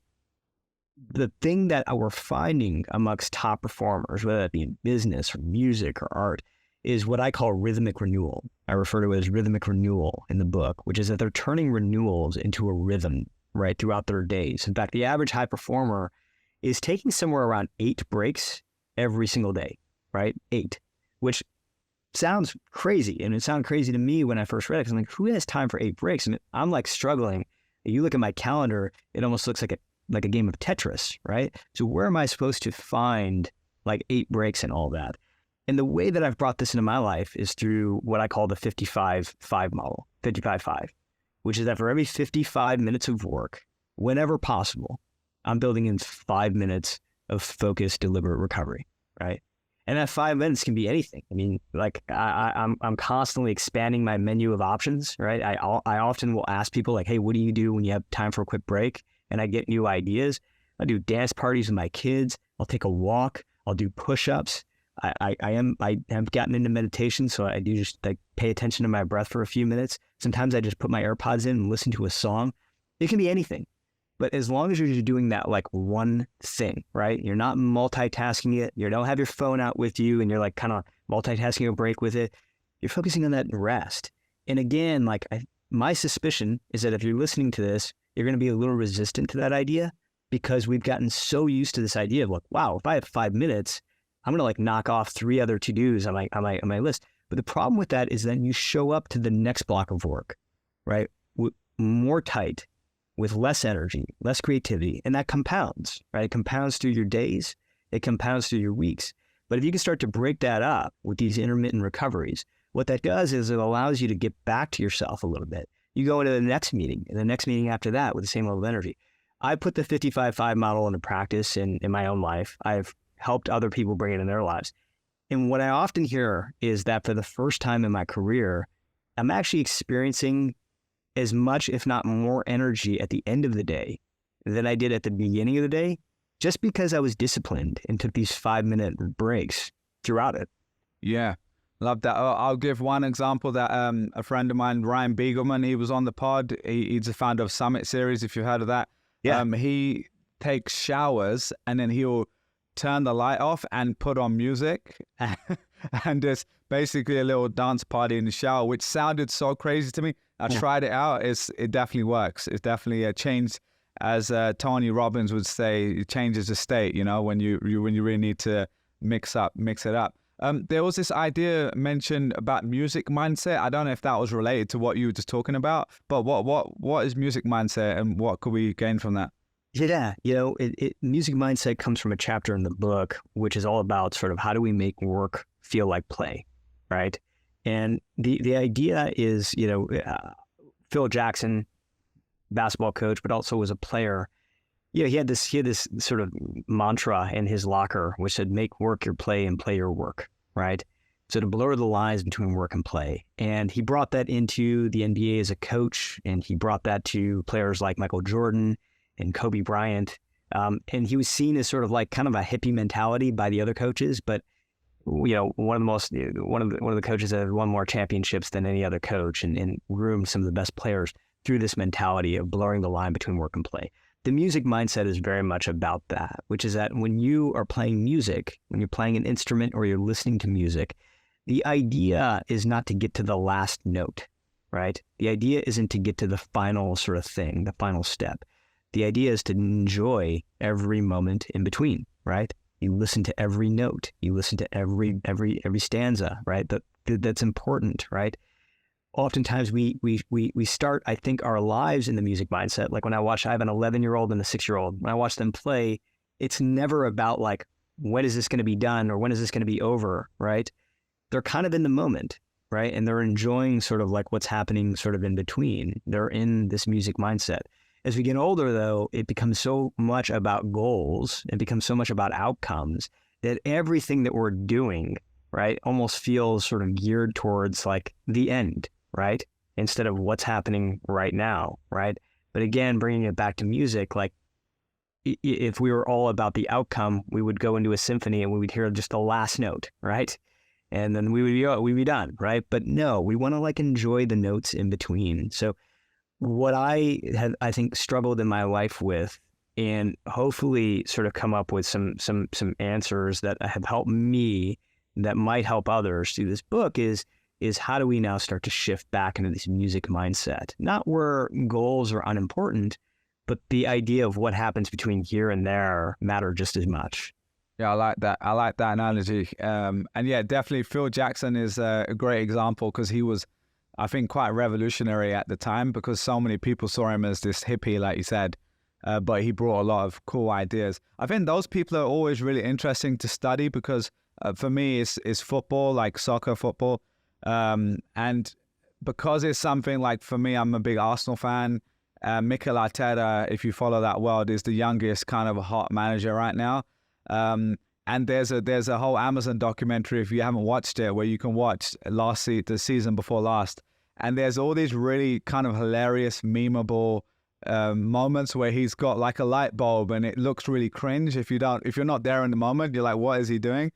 the thing that we're finding amongst top performers, whether that be in business or music or art, is what I call rhythmic renewal. I refer to it as rhythmic renewal in the book, which is that they're turning renewals into a rhythm, right, throughout their days. In fact, the average high performer is taking somewhere around 8 breaks every single day, right? 8, which sounds crazy. And it sounded crazy to me when I first read it, because I'm like, who has time for 8 breaks? And I'm like struggling. You look at my calendar, it almost looks like a game of Tetris, right? So where am I supposed to find like 8 breaks and all that? And the way that I've brought this into my life is through what I call the 55-5 model, 55-5, which is that for every 55 minutes of work, whenever possible, I'm building in 5 minutes of focused, deliberate recovery, right? And that 5 minutes can be anything. I mean, like I'm constantly expanding my menu of options, right? I often will ask people like, hey, what do you do when you have time for a quick break? And I get new ideas. I do dance parties with my kids. I'll take a walk. I'll do push-ups. I have gotten into meditation, so I do just like pay attention to my breath for a few minutes. Sometimes I just put my AirPods in and listen to a song. It can be anything. But as long as you're just doing that like one thing, right? You're not multitasking it. You don't have your phone out with you and you're like kind of multitasking a break with it. You're focusing on that rest. And again, like my suspicion is that if you're listening to this, you're going to be a little resistant to that idea because we've gotten so used to this idea of like, wow, if I have 5 minutes, I'm going to like knock off 3 other to-dos on my list. But the problem with that is then you show up to the next block of work, right? More tight, with less energy, less creativity, and that compounds, right? It compounds through your days, it compounds through your weeks. But if you can start to break that up with these intermittent recoveries, what that does is it allows you to get back to yourself a little bit. You go into the next meeting and the next meeting after that with the same level of energy. I put the 55-5 model into practice in my own life. I've helped other people bring it in their lives. And what I often hear is that for the first time in my career, I'm actually experiencing as much, if not more energy at the end of the day than I did at the beginning of the day, just because I was disciplined and took these 5-minute breaks throughout it. Yeah, love that. I'll give one example that a friend of mine, Ryan Beagleman, he was on the pod. He's the founder of Summit Series, if you've heard of that. Yeah. He takes showers and then he'll turn the light off and put on music and there's basically a little dance party in the shower, which sounded so crazy to me. I tried it out. It definitely works. It's definitely a change, as Tony Robbins would say, it changes the state, you know, when you really need to mix it up. There was this idea mentioned about music mindset. I don't know if that was related to what you were just talking about, but what is music mindset and what could we gain from that? Yeah, you know, music mindset comes from a chapter in the book, which is all about sort of how do we make work feel like play, right? And the idea is, you know, Phil Jackson, basketball coach, but also was a player. Yeah, he had this sort of mantra in his locker, which said, make work your play and play your work, right? So to blur the lines between work and play. And he brought that into the NBA as a coach, and he brought that to players like Michael Jordan and Kobe Bryant. And he was seen as sort of like kind of a hippie mentality by the other coaches, but you know, one of the coaches that had won more championships than any other coach and groomed some of the best players through this mentality of blurring the line between work and play. The music mindset is very much about that, which is that when you are playing music, when you're playing an instrument or you're listening to music, the idea is not to get to the last note, right? The idea isn't to get to the final sort of thing, the final step. The idea is to enjoy every moment in between, right? You listen to every note. You listen to every stanza, right? That's important, right? Oftentimes we start, I think, our lives in the music mindset. Like when I have an 11-year-old and a 6-year-old. When I watch them play, it's never about like, when is this going to be done or when is this going to be over, right? They're kind of in the moment, right? And they're enjoying sort of like what's happening sort of in between. They're in this music mindset. As we get older, though, it becomes so much about goals. It becomes so much about outcomes that everything that we're doing, right, almost feels sort of geared towards like the end, right, instead of what's happening right now, right? But again, bringing it back to music, like if we were all about the outcome, we would go into a symphony and we would hear just the last note, right? And then we'd be done, right? But no, we want to like enjoy the notes in between. So what I have, I think, struggled in my life with, and hopefully sort of come up with some answers that have helped me, that might help others through this book, is how do we now start to shift back into this music mindset? Not where goals are unimportant, but the idea of what happens between here and there matter just as much. Yeah, I like that. I like that analogy. And yeah, definitely Phil Jackson is a great example because he was, I think, quite revolutionary at the time because so many people saw him as this hippie, like you said, but he brought a lot of cool ideas. I think those people are always really interesting to study because for me, it's football, like soccer football. And because it's something like, for me, I'm a big Arsenal fan. Mikel Arteta, if you follow that world, is the youngest kind of hot manager right now. And there's a whole Amazon documentary, if you haven't watched it, where you can watch the season before last. And there's all these really kind of hilarious, memeable moments where he's got like a light bulb and it looks really cringe. If you're not there in the moment, you're like, what is he doing?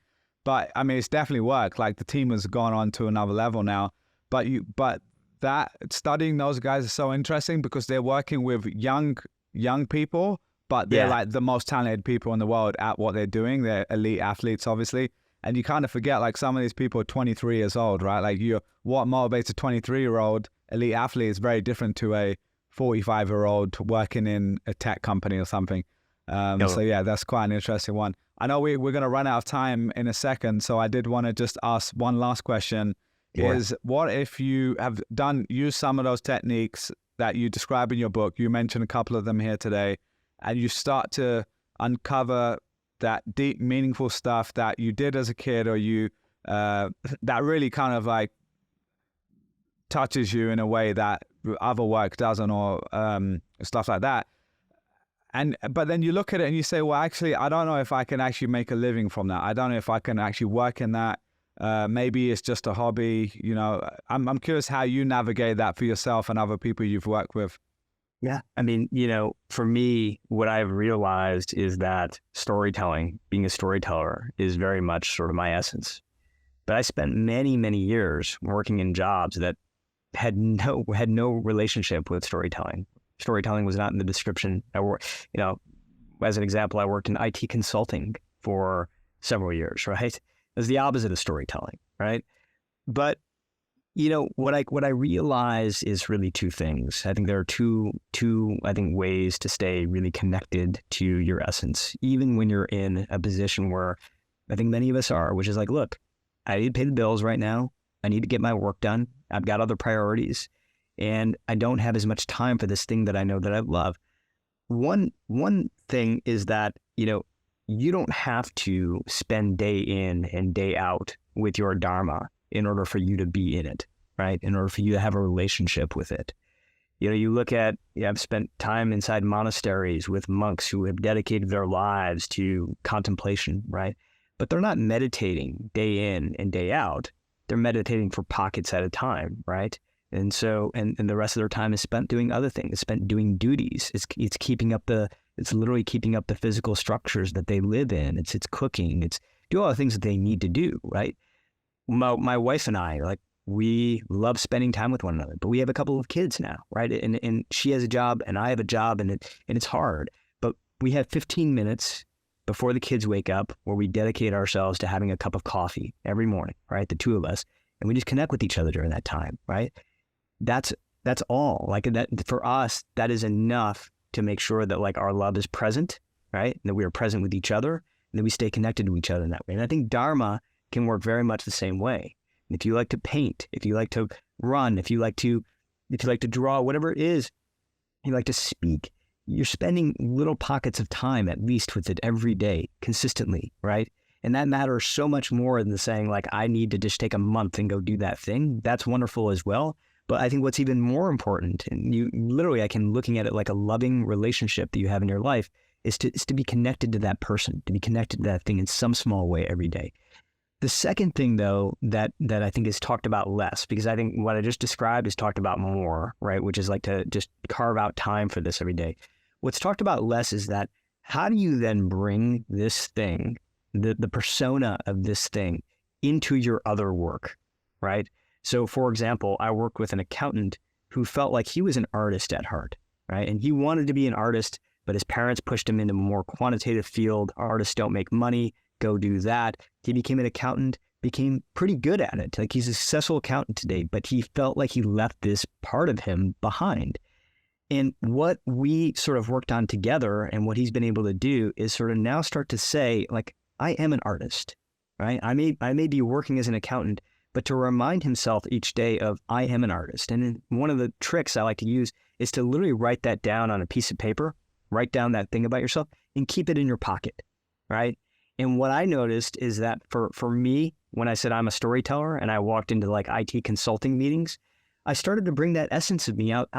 But I mean, it's definitely worked. Like the team has gone on to another level now. But that studying those guys is so interesting because they're working with young people, but they're like the most talented people in the world at what they're doing. They're elite athletes, obviously. And you kind of forget, like, some of these people are 23 years old, right? Like, what motivates a 23-year-old elite athlete is very different to a 45-year-old working in a tech company or something. So yeah, that's quite an interesting one. I know we're going to run out of time in a second, so I did want to just ask one last question. Is what if you have used some of those techniques that you describe in your book? You mentioned a couple of them here today, and you start to uncover that deep, meaningful stuff that you did as a kid, or you that really kind of like touches you in a way that other work doesn't, or stuff like that. But then you look at it and you say, well, actually, I don't know if I can actually make a living from that. I don't know if I can actually work in that. Maybe it's just a hobby. I'm curious how you navigate that for yourself and other people you've worked with. Yeah. I mean, for me, what I've realized is that storytelling, being a storyteller, is very much sort of my essence. But I spent many, many years working in jobs that had no relationship with storytelling. Storytelling was not in the description. As an example, I worked in IT consulting for several years, right? It's the opposite of storytelling, right? But what I realize is really two things. I think there are two ways to stay really connected to your essence, even when you're in a position where I think many of us are, which is like, look, I need to pay the bills right now. I need to get my work done. I've got other priorities, and I don't have as much time for this thing that I know that I love. One thing is that, you don't have to spend day in and day out with your Dharma in order for you to be in it, right? In order for you to have a relationship with it. You look at, I've spent time inside monasteries with monks who have dedicated their lives to contemplation, right? But they're not meditating day in and day out. They're meditating for pockets at a time, right? And so, and the rest of their time is spent doing other things. It's spent doing duties. It's literally keeping up the physical structures that they live in. It's cooking. It's do all the things that they need to do, right? My wife and I, like, we love spending time with one another, but we have a couple of kids now, right? And she has a job and I have a job, and it's hard. But we have 15 minutes before the kids wake up where we dedicate ourselves to having a cup of coffee every morning, right? The two of us, and we just connect with each other during that time, right? That's all. Like, that for us, that is enough to make sure that, like, our love is present, right? And that we are present with each other, and that we stay connected to each other in that way. And I think Dharma can work very much the same way. And if you like to paint, if you like to run, if you like to draw, whatever it is, you like to speak, you're spending little pockets of time at least with it every day, consistently, right? And that matters so much more than saying, like, I need to just take a month and go do that thing. That's wonderful as well. But I think what's even more important, and you literally, I can looking at it like a loving relationship that you have in your life, is to be connected to that person, to be connected to that thing in some small way every day. The second thing, though, that I think is talked about less, because I think what I just described is talked about more, right? Which is like to just carve out time for this every day. What's talked about less is that how do you then bring this thing, the persona of this thing, into your other work, right? So, for example, I worked with an accountant who felt like he was an artist at heart, right? And he wanted to be an artist, but his parents pushed him into a more quantitative field. Artists don't make money. Go do that. He became an accountant, became pretty good at it. Like, he's a successful accountant today, but he felt like he left this part of him behind. And what we sort of worked on together, and what he's been able to do, is sort of now start to say, like, I am an artist, right? I may be working as an accountant, but to remind himself each day of, I am an artist. And one of the tricks I like to use is to literally write that down on a piece of paper, write down that thing about yourself, and keep it in your pocket, right? And what I noticed is that for me, when I said I'm a storyteller and I walked into like IT consulting meetings, I started to bring that essence of me out,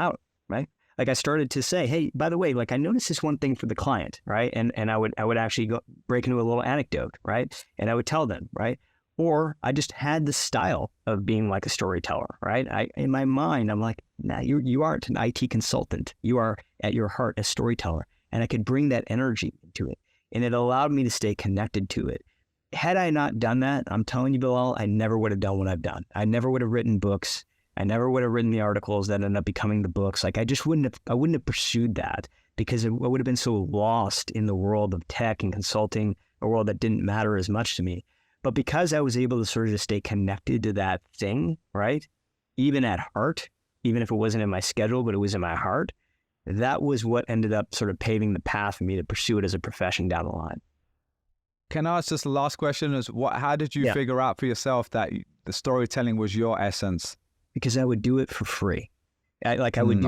right? Like, I started to say, hey, by the way, like, I noticed this one thing for the client, right? And I would actually break into a little anecdote, right? And I would tell them, right? Or I just had the style of being like a storyteller, right? In my mind, I'm like, nah, you aren't an IT consultant. You are at your heart a storyteller. And I could bring that energy to it. And it allowed me to stay connected to it. Had I not done that, I'm telling you, Bilal, I never would have done what I've done. I never would have written books. I never would have written the articles that ended up becoming the books. Like, I wouldn't have pursued that, because I would have been so lost in the world of tech and consulting, a world that didn't matter as much to me. But because I was able to sort of just stay connected to that thing, right? Even at heart, even if it wasn't in my schedule, but it was in my heart, that was what ended up sort of paving the path for me to pursue it as a profession down the line. Can I ask just the last question is how did you figure out for yourself that the storytelling was your essence? Because I would do it for free. I would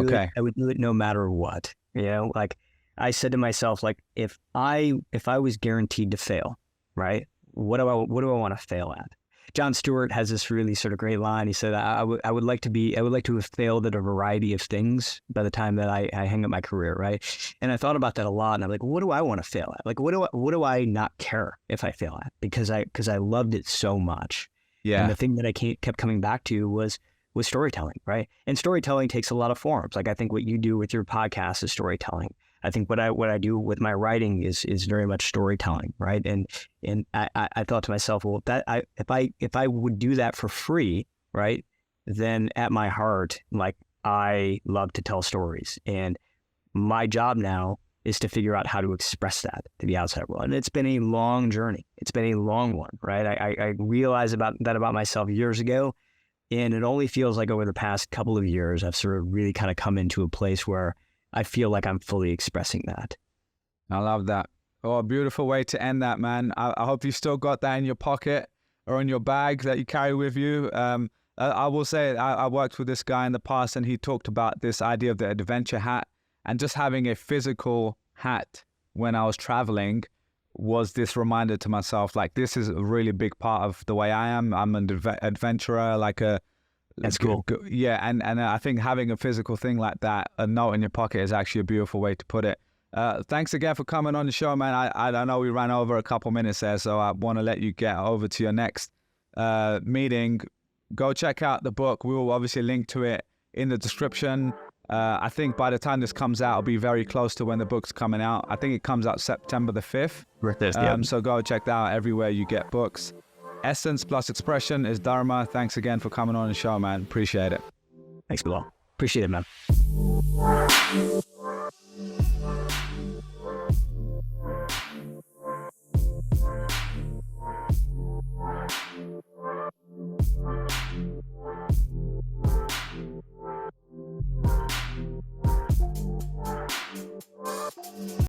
do it no matter what. You know, like I said to myself, like if I was guaranteed to fail, right? What do I want to fail at? Jon Stewart has this really sort of great line. He said, I would like to have failed at a variety of things by the time that I hang up my career, right? And I thought about that a lot, and I'm like, what do I want to fail at? Like, what do I not care if I fail at? Because I loved it so much. Yeah. And the thing that I kept coming back to was storytelling, right? And storytelling takes a lot of forms. Like I think what you do with your podcast is storytelling. I think what I do with my writing is very much storytelling, right? And I thought to myself, well, if I would do that for free, right, then at my heart, like I love to tell stories, and my job now is to figure out how to express that to the outside world. And it's been a long journey. It's been a long one, right? I realized about myself years ago, and it only feels like over the past couple of years, I've sort of really kind of come into a place where I feel like I'm fully expressing that. I love that. Oh, a beautiful way to end that, man. I hope you still got that in your pocket or in your bag that you carry with you. I will say I worked with this guy in the past, and he talked about this idea of the adventure hat, and just having a physical hat when I was traveling was this reminder to myself, like this is a really big part of the way I am. I'm an adventurer, That's cool. Yeah, and I think having a physical thing like that, a note in your pocket, is actually a beautiful way to put it. Thanks again for coming on the show, man. I know we ran over a couple minutes there, so I want to let you get over to your next meeting. Go check out the book. We will obviously link to it in the description. I think by the time this comes out, it'll be very close to when the book's coming out. I think it comes out September the 5th. So go check that out everywhere you get books. Essence plus expression is Dharma. Thanks again for coming on the show, man. Appreciate it. Thanks, Bilal. Appreciate it, man.